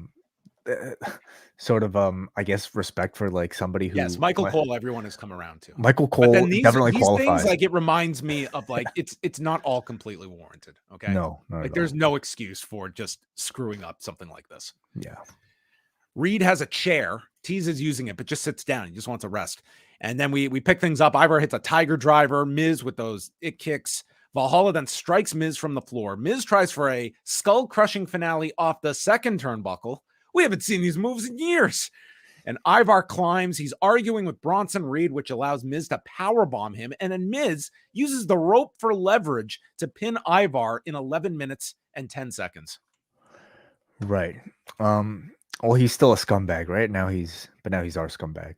C: sort of I guess respect for like somebody who
B: Michael Cole everyone has come around to.
C: Michael Cole definitely qualifies.
B: Things, like it reminds me of like it's not all completely warranted. Okay.
C: No,
B: like there's no excuse for just screwing up something like this.
C: Yeah.
B: Reed has a chair, teases using it, but just sits down. He just wants a rest. And then we pick things up. Ivar hits a tiger driver. Miz with those it kicks. Valhalla then strikes Miz from the floor. Miz tries for a skull-crushing finale off the second turnbuckle. We haven't seen these moves in years. And Ivar climbs. He's arguing with Bronson Reed, which allows Miz to powerbomb him. And then Miz uses the rope for leverage to pin Ivar in 11 minutes and 10 seconds.
C: Right. Well, he's still a scumbag, right? Now he's our scumbag.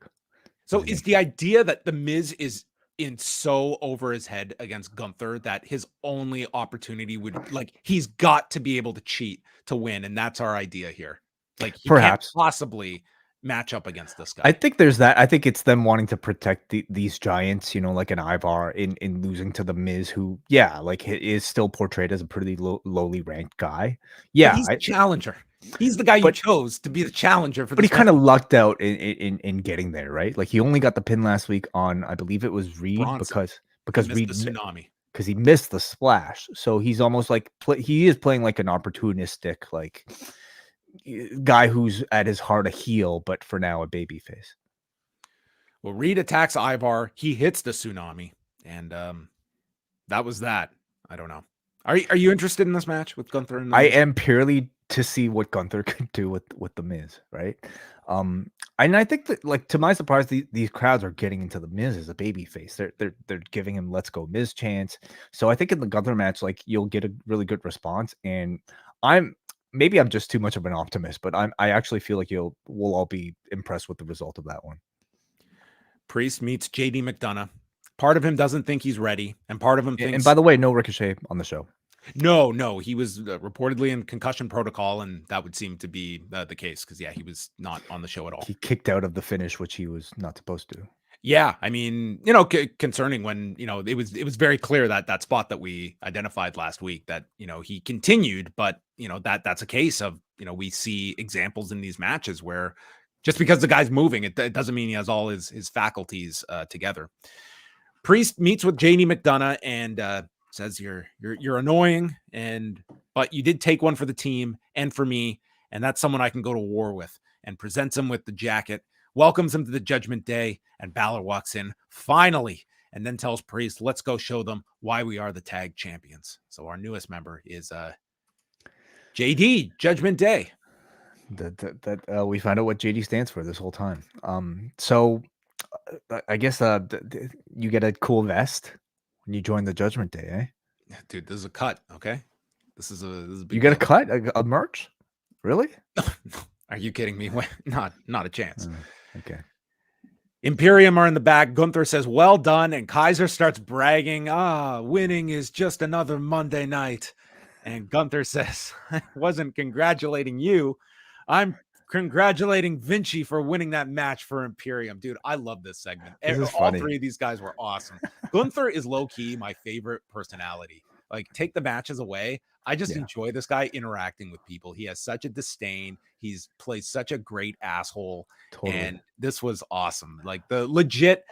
B: So is the idea that the Miz is in so over his head against Gunther that his only opportunity would like he's got to be able to cheat to win, and that's our idea here. Like he
C: perhaps
B: can't possibly match up against this guy.
C: I think there's that. I think it's them wanting to protect these giants, like an Ivar in losing to the Miz, who, like is still portrayed as a pretty lowly ranked guy. Yeah,
B: but he's the challenger. He's the guy you chose to be the challenger for.
C: But he kind of lucked out in getting there, right? Like he only got the pin last week on, I believe it was Reed,
B: Bronson.
C: because
B: Reed
C: the
B: tsunami.
C: Because he missed the splash, so he's almost like he is playing like an opportunistic like guy who's at his heart a heel, but for now a baby face.
B: Well, Reed attacks Ivar. He hits the tsunami, and that was that. I don't know. Are you interested in this match with Gunther? And
C: I am, purely to see what Gunther could do with the Miz, right? And I think that, like, to my surprise, these crowds are getting into the Miz as a baby face. They're giving him "Let's go Miz" chants. So I think in the Gunther match, like, you'll get a really good response. And maybe I'm just too much of an optimist, but I actually feel like we'll all be impressed with the result of that one.
B: Priest meets JD McDonagh. Part of him doesn't think he's ready, and part of him thinks.
C: And by the way, no Ricochet on the show.
B: No, he was reportedly in concussion protocol, and that would seem to be the case because he was not on the show at all.
C: He kicked out of the finish, which he was not supposed to.
B: Yeah, I mean, concerning when it was very clear that spot that we identified last week that he continued, but that's a case of we see examples in these matches where just because the guy's moving, it doesn't mean he has all his faculties together. Priest meets with JD McDonagh and says you're annoying, but you did take one for the team and for me, and that's someone I can go to war with, and presents him with the jacket, welcomes him to the Judgment Day, and Balor walks in finally, and then tells Priest, let's go show them why we are the tag champions. So our newest member is JD, Judgment Day.
C: That we find out what JD stands for this whole time. So I guess you get a cool vest when you join the Judgment Day, eh?
B: Dude, this is a cut, okay? This is a big
C: you get
B: deal.
C: a cut, a merch? Really?
B: Are you kidding me? Not a chance.
C: Okay.
B: Imperium are in the back. Gunther says, well done. And Kaiser starts bragging. Winning is just another Monday night. And Gunther says, I wasn't congratulating you. I'm congratulating Vinci for winning that match for Imperium. Dude, I love this segment. All three of these guys were awesome. Gunther is low-key my favorite personality. Like, take the matches away. I just enjoy this guy interacting with people. He has such a disdain. He's plays such a great asshole. Totally. And this was awesome. Like, the legit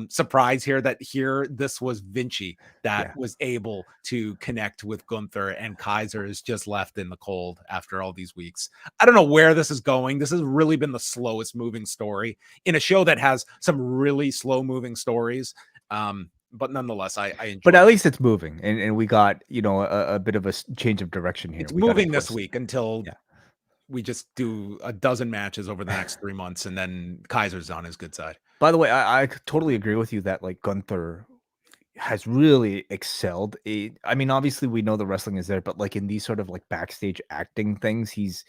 B: surprise here this was Vinci that was able to connect with Gunther, and Kaiser is just left in the cold after all these weeks. I don't know where this is going. This has really been the slowest moving story in a show that has some really slow moving stories. But nonetheless, I enjoy
C: But at least it's moving, and we got a bit of a change of direction here.
B: It's moving this week until we just do a dozen matches over the next 3 months, and then Kaiser's on his good side.
C: By the way, I totally agree with you that, like, Gunther has really excelled. I mean, obviously we know the wrestling is there, but like in these sort of like backstage acting things, he's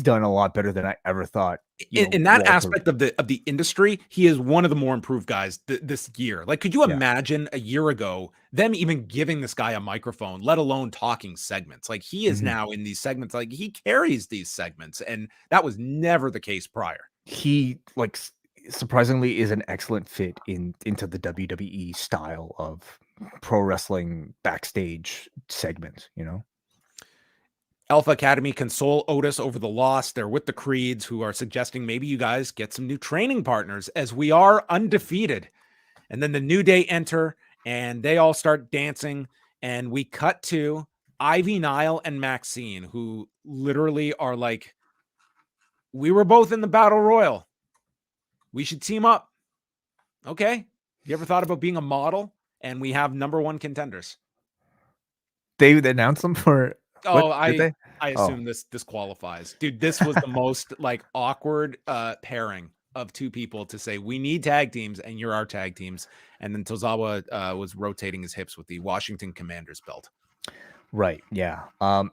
C: done a lot better than I ever thought.
B: In that aspect of the industry, he is one of the more improved guys this year. Like, could you imagine a year ago them even giving this guy a microphone, let alone talking segments? Like, he is now in these segments, like he carries these segments, and that was never the case prior.
C: He, like, surprisingly is an excellent fit into the WWE style of pro wrestling backstage segments,
B: Alpha Academy console Otis over the loss. They're with the Creeds, who are suggesting maybe you guys get some new training partners, as we are undefeated. And then the New Day enter, and they all start dancing, and we cut to Ivy Nile and Maxine, who literally are like, we were both in the Battle Royal. We should team up. Okay. You ever thought about being a model? And we have number one contenders.
C: They announced them for.
B: I assume this qualifies. Dude, this was the most like awkward pairing of two people to say, we need tag teams and you're our tag teams. And then Tozawa was rotating his hips with the Washington Commanders belt.
C: Right. Yeah.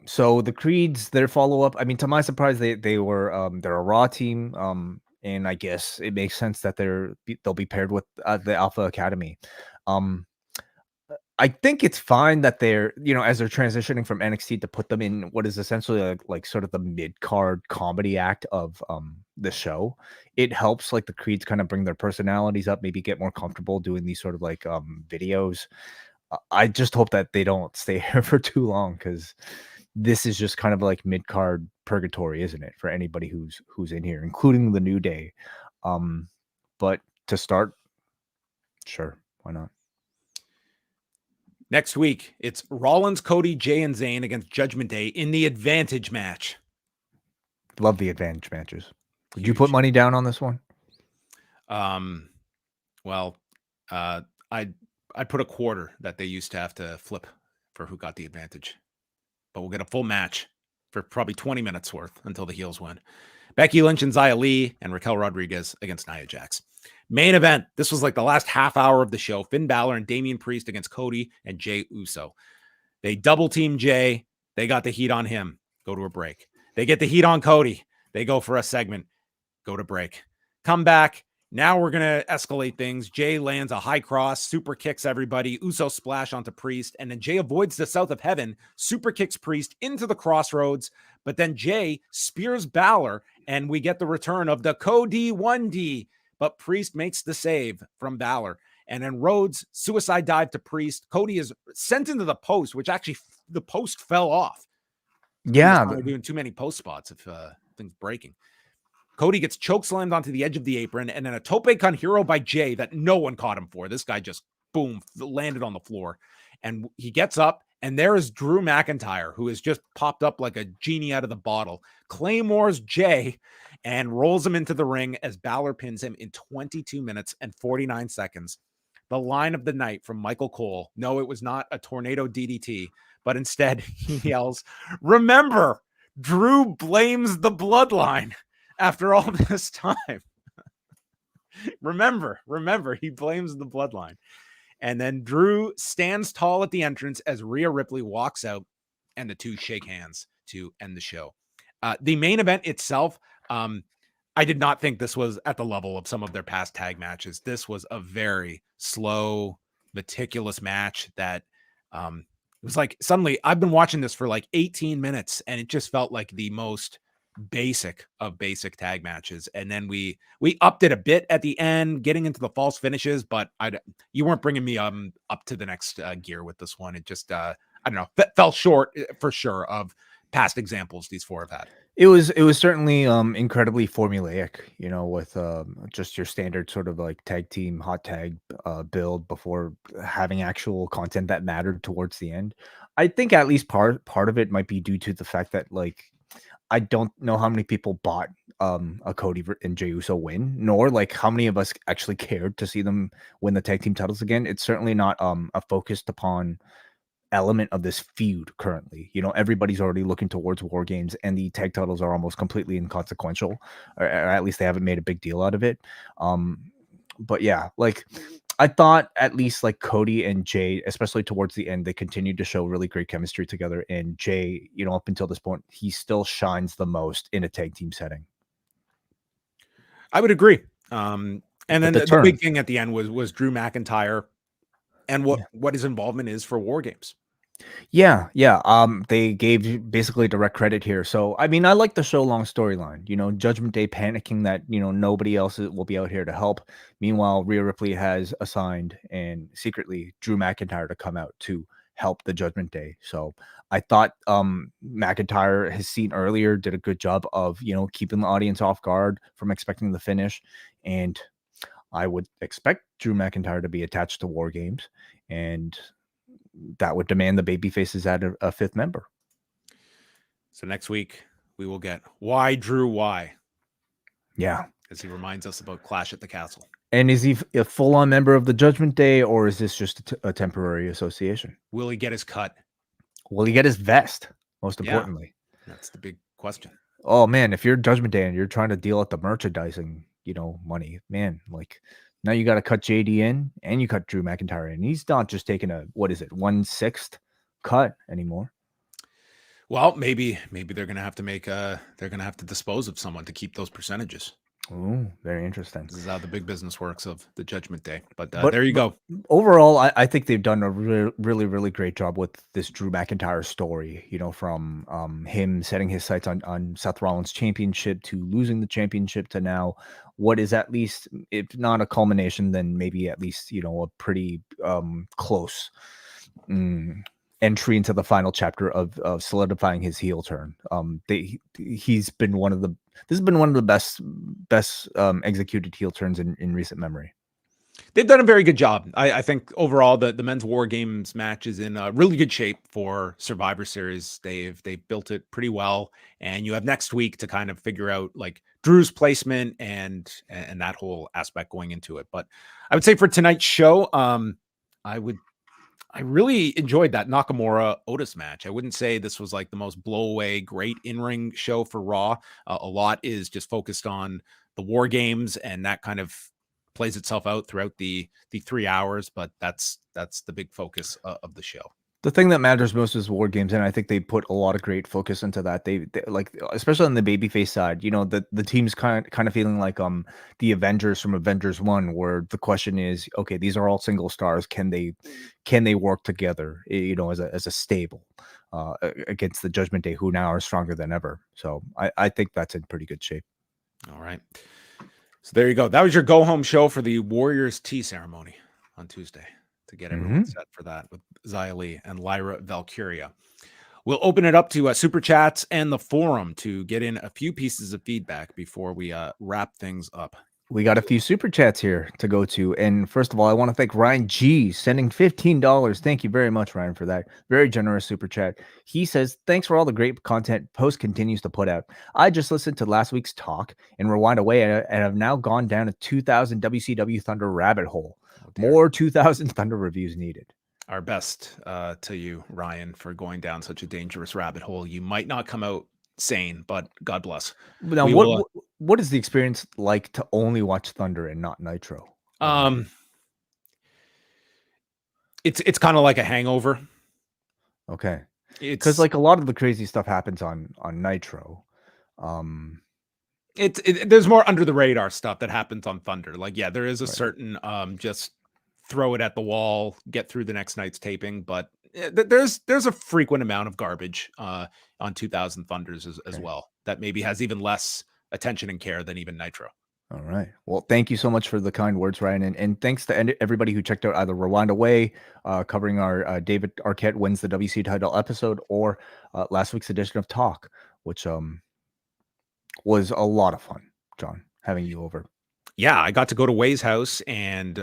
C: So the Creeds, their follow-up, I mean, to my surprise, they were they're a Raw team. And I guess it makes sense that they'll be paired with the Alpha Academy. I think it's fine that they're, as they're transitioning from NXT to put them in what is essentially like sort of the mid-card comedy act of the show. It helps like the Creeds kind of bring their personalities up, maybe get more comfortable doing these sort of like videos. I just hope that they don't stay here for too long, because this is just kind of like mid-card purgatory, isn't it, for anybody who's in here, including the New Day. But to start, sure, why not?
B: Next week, it's Rollins, Cody, Jay, and Zayn against Judgment Day in the advantage match.
C: Love the advantage matches. Would you put money down on this one?
B: Well, I put a quarter that they used to have to flip for who got the advantage, but we'll get a full match for probably 20 minutes worth until the heels win. Becky Lynch and Xia Li and Raquel Rodriguez against Nia Jax. Main event. This was like the last half hour of the show. Finn Balor and Damian Priest against Cody and Jey Uso. They double team Jay. They got the heat on him. Go to a break. They get the heat on Cody. They go for a segment. Go to break. Come back. Now we're going to escalate things. Jay lands a high cross, super kicks everybody. Uso splash onto Priest. And then Jay avoids the South of Heaven, super kicks Priest into the crossroads. But then Jay spears Balor, and we get the return of the Cody 1D. But Priest makes the save from Balor. And then Rhodes suicide dive to Priest. Cody is sent into the post, which actually the post fell off.
C: Yeah.
B: They're doing too many post spots if things breaking. Cody gets chokeslammed onto the edge of the apron, and then a tope con hero by Jay that no one caught him for. This guy just, boom, landed on the floor. And he gets up, and there is Drew McIntyre, who has just popped up like a genie out of the bottle. Claymores Jay and rolls him into the ring as Balor pins him in 22 minutes and 49 seconds. The line of the night from Michael Cole. No, it was not a tornado DDT, but instead he yells, "Remember, Drew blames the bloodline." After all this time, remember, he blames the bloodline. And then Drew stands tall at the entrance as Rhea Ripley walks out, and the two shake hands to end the show. The main event itself, I did not think this was at the level of some of their past tag matches. This was a very slow, meticulous match that it was like suddenly I've been watching this for like 18 minutes, and it just felt like the most basic of basic tag matches. And then we upped it a bit at the end, getting into the false finishes, but you weren't bringing me up to the next gear with this one. It just I don't know, fell short for sure of past examples these four have had.
C: It was certainly incredibly formulaic, with just your standard sort of like tag team hot tag build before having actual content that mattered towards the end. I think at least part of it might be due to the fact that, like, I don't know how many people bought a Cody and Jey Uso win, nor like how many of us actually cared to see them win the tag team titles again. It's certainly not a focused upon element of this feud currently. Everybody's already looking towards War Games, and the tag titles are almost completely inconsequential, or at least they haven't made a big deal out of it. But yeah, like, I thought at least like Cody and Jay, especially towards the end, they continued to show really great chemistry together. And Jay, up until this point, he still shines the most in a tag team setting.
B: I would agree. And then the big thing at the end was Drew McIntyre and what his involvement is for War Games.
C: Yeah. They gave basically direct credit here. So, I mean, I like the show long storyline. Judgment Day panicking that, nobody else will be out here to help. Meanwhile, Rhea Ripley has assigned and secretly Drew McIntyre to come out to help the Judgment Day. So I thought McIntyre, his scene earlier, did a good job of, keeping the audience off guard from expecting the finish. And I would expect Drew McIntyre to be attached to War Games, and that would demand the baby faces add a fifth member.
B: So next week we will get why Drew why.
C: Yeah.
B: As he reminds us about Clash at the Castle.
C: And is he a full-on member of the Judgment Day, or is this just a temporary association?
B: Will he get his cut?
C: Will he get his vest? Most importantly.
B: That's the big question.
C: Oh man, if you're Judgment Day and you're trying to deal out the merchandising, money, man, like, now you got to cut JD in, and you cut Drew McIntyre in. He's not just taking a 1/6 cut anymore.
B: Well, maybe they're gonna have to dispose of someone to keep those percentages.
C: Oh, very interesting.
B: This is how the big business works of the Judgment Day. But
C: But,
B: there you
C: but
B: go.
C: overall, I think they've done a really, really great job with this Drew McIntyre story. You know, from him setting his sights on Seth Rollins' championship to losing the championship to now what is at least, if not a culmination, then maybe at least a pretty close entry into the final chapter of solidifying his heel turn. He's been one of the this has been one of the best executed heel turns in recent memory.
B: They've done a very good job. I think overall the men's War Games match is in really good shape for Survivor Series. They've built it pretty well, and you have next week to kind of figure out like Drew's placement and that whole aspect going into it. But I would say for tonight's show, I really enjoyed that Nakamura Otis match. I wouldn't say this was like the most blow away great in-ring show for Raw. A lot is just focused on the War Games, and that kind of plays itself out throughout the 3 hours, but that's the big focus of the show.
C: The thing that matters most is War Games, and I think they put a lot of great focus into that. They like, especially on the babyface side, the team's kind of feeling like the Avengers from Avengers 1, where the question is, okay, these are all single stars. Can they work together, as a stable against the Judgment Day, who now are stronger than ever? So I think that's in pretty good shape.
B: All right. So there you go. That was your go home show for the Warriors tea ceremony on Tuesday to get everyone set for that with Xia Li and Lyra Valkyria. We'll open it up to super chats and the forum to get in a few pieces of feedback before we wrap things up.
C: We got a few super chats here to go to. And first of all, I want to thank Ryan G sending $15. Thank you very much, Ryan, for that. Very generous super chat. He says, thanks for all the great content Post continues to put out. I just listened to last week's talk and rewind away and have now gone down a 2000 WCW Thunder rabbit hole. More 2000 Thunder reviews needed.
B: Our best to you, Ryan, for going down such a dangerous rabbit hole. You might not come out sane, but God bless.
C: Now, what is the experience like to only watch Thunder and not Nitro?
B: It's kind of like a hangover.
C: Okay, because like a lot of the crazy stuff happens on Nitro.
B: There's more under the radar stuff that happens on Thunder. Like, yeah, there is a certain just throw it at the wall, get through the next night's taping, but there's a frequent amount of garbage on 2000 Thunders as well that maybe has even less attention and care than even Nitro.
C: All right. Well, thank you so much for the kind words, Ryan, and thanks to everybody who checked out either Rewind Away, covering our David Arquette wins the WC title episode, or last week's edition of Talk, which was a lot of fun, John, having you over.
B: Yeah, I got to go to Way's house, and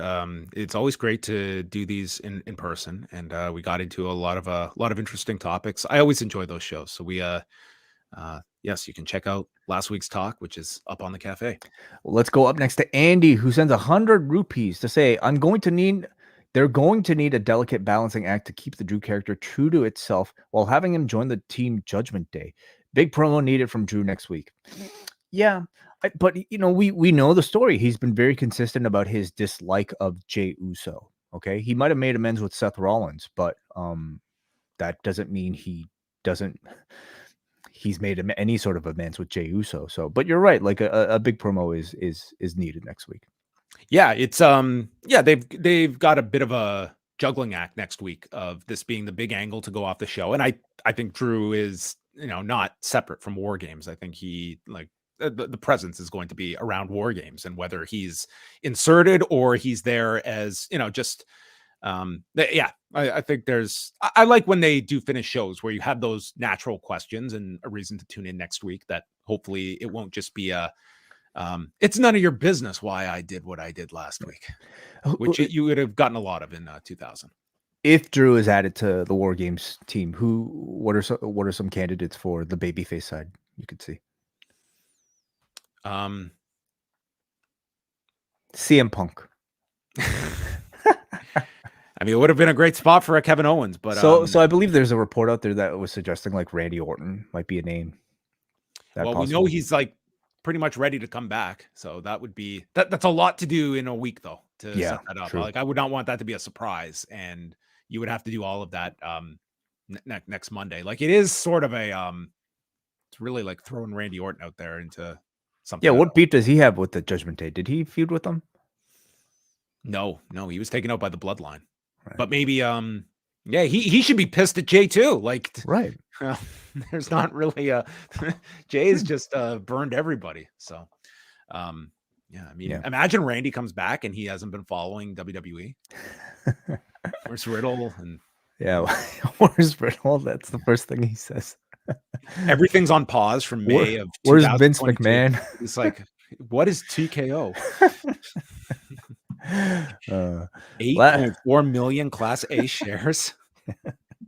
B: it's always great to do these in person. And we got into a lot of interesting topics. I always enjoy those shows. So we, yes, you can check out last week's talk, which is up on the cafe.
C: Well, let's go up next to Andy, who sends 100 rupees to say, they're going to need a delicate balancing act to keep the Drew character true to itself while having him join the team Judgment Day. Big promo needed from Drew next week. Yeah. But, we know the story. He's been very consistent about his dislike of Jey Uso. Okay. He might've made amends with Seth Rollins, but that doesn't mean he's made any sort of amends with Jey Uso. So, but you're right. Like a big promo is needed next week.
B: Yeah. It's, they've got a bit of a juggling act next week of this being the big angle to go off the show. And I think Drew is, not separate from War Games. I think he the presence is going to be around War Games, and whether he's inserted or he's there as, just, I think I like when they do finish shows where you have those natural questions and a reason to tune in next week, that hopefully it won't just be it's none of your business why I did what I did last week, which you would have gotten a lot of in 2000.
C: If Drew is added to the War Games team, what are some candidates for the babyface side you could see? CM Punk.
B: I mean, it would have been a great spot for a Kevin Owens, but
C: so I believe there's a report out there that was suggesting like Randy Orton might be a name.
B: We know he's like pretty much ready to come back, so that would be that's a lot to do in a week though to set that up. True. Like, I would not want that to be a surprise, and you would have to do all of that next Monday. Like, it is sort of a it's really like throwing Randy Orton out there into something.
C: Yeah, what beef does he have with the Judgment Day? Did he feud with them?
B: No, he was taken out by the Bloodline.
C: Right.
B: But maybe, yeah, he should be pissed at Jay too. Like,
C: right.
B: There's not really a Jay's just burned everybody. So, yeah, I mean, imagine Randy comes back and he hasn't been following WWE. Where's Riddle? And
C: where's Riddle? That's the first thing he says.
B: Everything's on pause from May of 2022.
C: Where's Vince McMahon?
B: It's like, what is TKO? 8.4 million Class A shares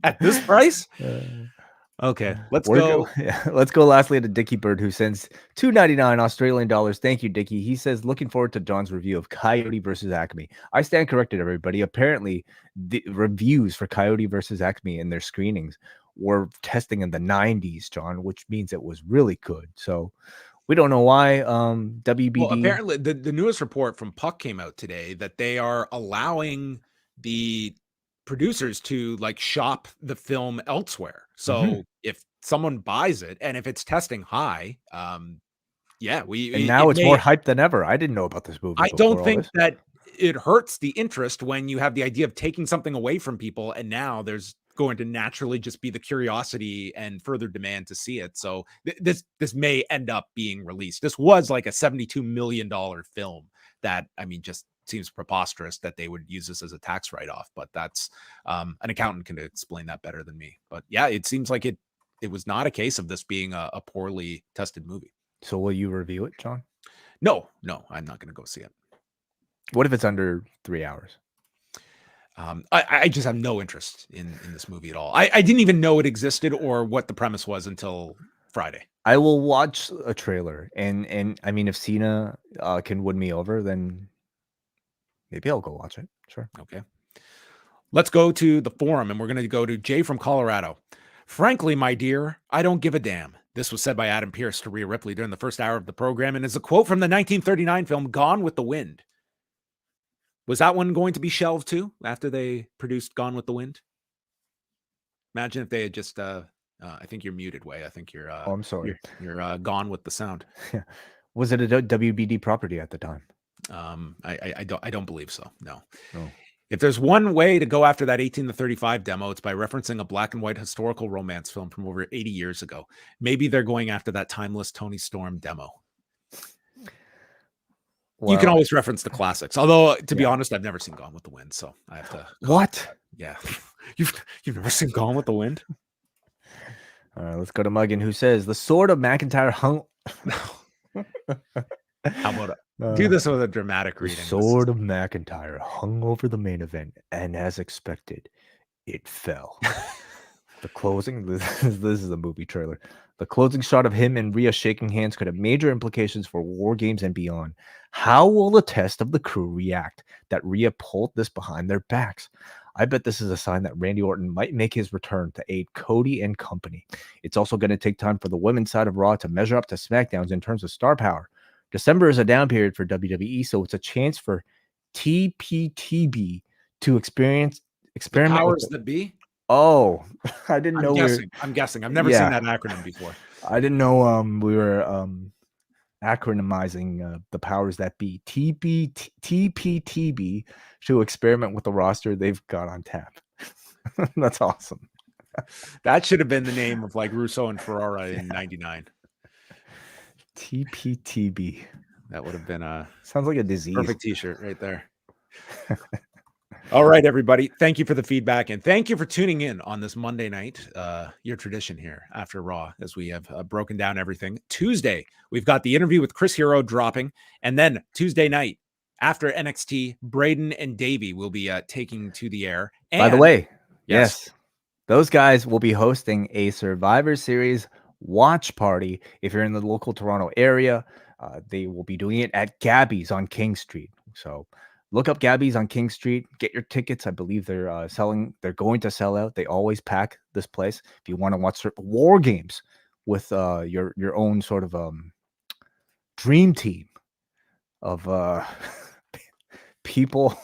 B: at this price. Okay, let's go.
C: Let's go lastly to Dickie Bird, who sends $2.99 Australian dollars. Thank you, Dickie. He says, looking forward to John's review of Coyote versus Acme. I stand corrected, everybody. Apparently, the reviews for Coyote versus Acme in their screenings were testing in the 90s, John, which means it was really good. So we don't know why WBD.
B: Well, apparently, the newest report from Puck came out today that they are allowing the producers to like shop the film elsewhere. So if someone buys it and if it's testing high,
C: and now it's more hype than ever. I didn't know about this movie.
B: I don't think that it hurts the interest when you have the idea of taking something away from people, and now there's going to naturally just be the curiosity and further demand to see it. So this may end up being released. This was like a $72 million film that, I mean, just seems preposterous that they would use this as a tax write-off, but that's an accountant can explain that better than me. But yeah, it seems like it was not a case of this being a poorly tested movie.
C: So will you review it, John?
B: No, I'm not going to go see it.
C: What if it's under 3 hours?
B: I just have no interest in this movie at all. I didn't even know it existed or what the premise was until Friday.
C: I will watch a trailer, and I mean, if Cena can win me over, then maybe I'll go watch it. Sure.
B: Okay. Let's go to the forum, and we're going to go to Jay from Colorado. Frankly, my dear, I don't give a damn. This was said by Adam Pearce to Rhea Ripley during the first hour of the program, and is a quote from the 1939 film Gone with the Wind. Was that one going to be shelved too after they produced Gone with the Wind? Imagine if they had just, I think you're muted, Way. I think you're,
C: I'm sorry.
B: You're gone with the sound.
C: Was it a WBD property at the time?
B: I don't believe so. No.
C: Oh.
B: If there's one way to go after that 18 to 35 demo, it's by referencing a black and white historical romance film from over 80 years ago. Maybe they're going after that timeless Tony Storm demo. Well, you can always reference the classics. Although, to be honest, I've never seen Gone with the Wind, so I have to.
C: What?
B: Yeah, you've never seen Gone with the Wind?
C: All right, let's go to Muggin, who says the sword of McIntyre hung.
B: How about do this with a dramatic reading?
C: The sword of McIntyre hung over the main event, and as expected, it fell. The closing. This is a movie trailer. The closing shot of him and Rhea shaking hands could have major implications for War Games and beyond. How will the test of the crew react that Rhea pulled this behind their backs? I bet this is a sign that Randy Orton might make his return to aid Cody and company. It's also going to take time for the women's side of Raw to measure up to SmackDown's in terms of star power. December is a down period for WWE, so it's a chance for TPTB to experiment
B: powers
C: with
B: that be.
C: Oh, I didn't know.
B: I'm guessing. I've never seen that acronym before.
C: I didn't know we were acronymizing the powers that be. TPTB to experiment with the roster they've got on tap. That's awesome.
B: That should have been the name of like Russo and Ferrara in '99.
C: TPTB.
B: That would have been a
C: sounds like a disease.
B: Perfect T-shirt right there. All right, everybody. Thank you for the feedback, and thank you for tuning in on this Monday night. Your tradition here after Raw, as we have broken down everything. Tuesday, we've got the interview with Chris Hero dropping, and then Tuesday night after NXT, Braden and Davey will be taking to the air. And,
C: by the way, yes, those guys will be hosting a Survivor Series watch party. If you're in the local Toronto area, they will be doing it at Gabby's on King Street. So look up Gabby's on King Street. Get your tickets. I believe they're They're going to sell out. They always pack this place. If you want to watch War Games with your own sort of dream team of people.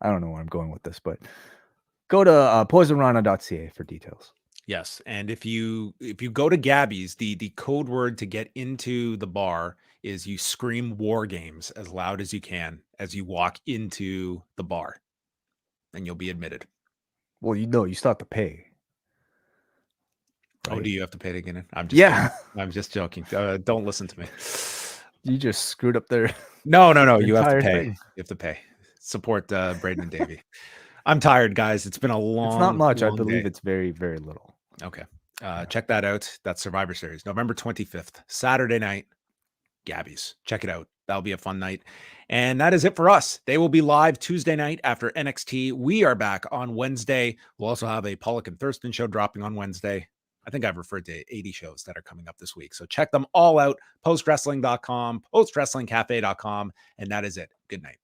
C: I don't know where I'm going with this, but go to poisonrana.ca for details.
B: Yes, and if you go to Gabby's, the code word to get into the bar is you scream "War Games" as loud as you can as you walk into the bar, and you'll be admitted.
C: Well, you still have to pay.
B: Oh,
C: Right?
B: do you have to pay to get in? I'm just
C: Yeah.
B: kidding. I'm just joking. Don't listen to me.
C: You just screwed up their
B: No.
C: the
B: You have to
C: entire
B: pay.
C: thing.
B: You have to pay. Support Braden and Davey. I'm tired, guys. It's been a long.
C: It's not much. I
B: long
C: believe
B: day.
C: it's very, very little.
B: Okay. Check that out. That's Survivor Series, November 25th, Saturday night. Gabby's. Check it out. That'll be a fun night. And that is it for us. They will be live Tuesday night after NXT. We are back on Wednesday. We'll also have a Pollock and Thurston show dropping on Wednesday. I think I've referred to 80 shows that are coming up this week. So check them all out. Postwrestling.com, postwrestlingcafe.com. And that is it. Good night.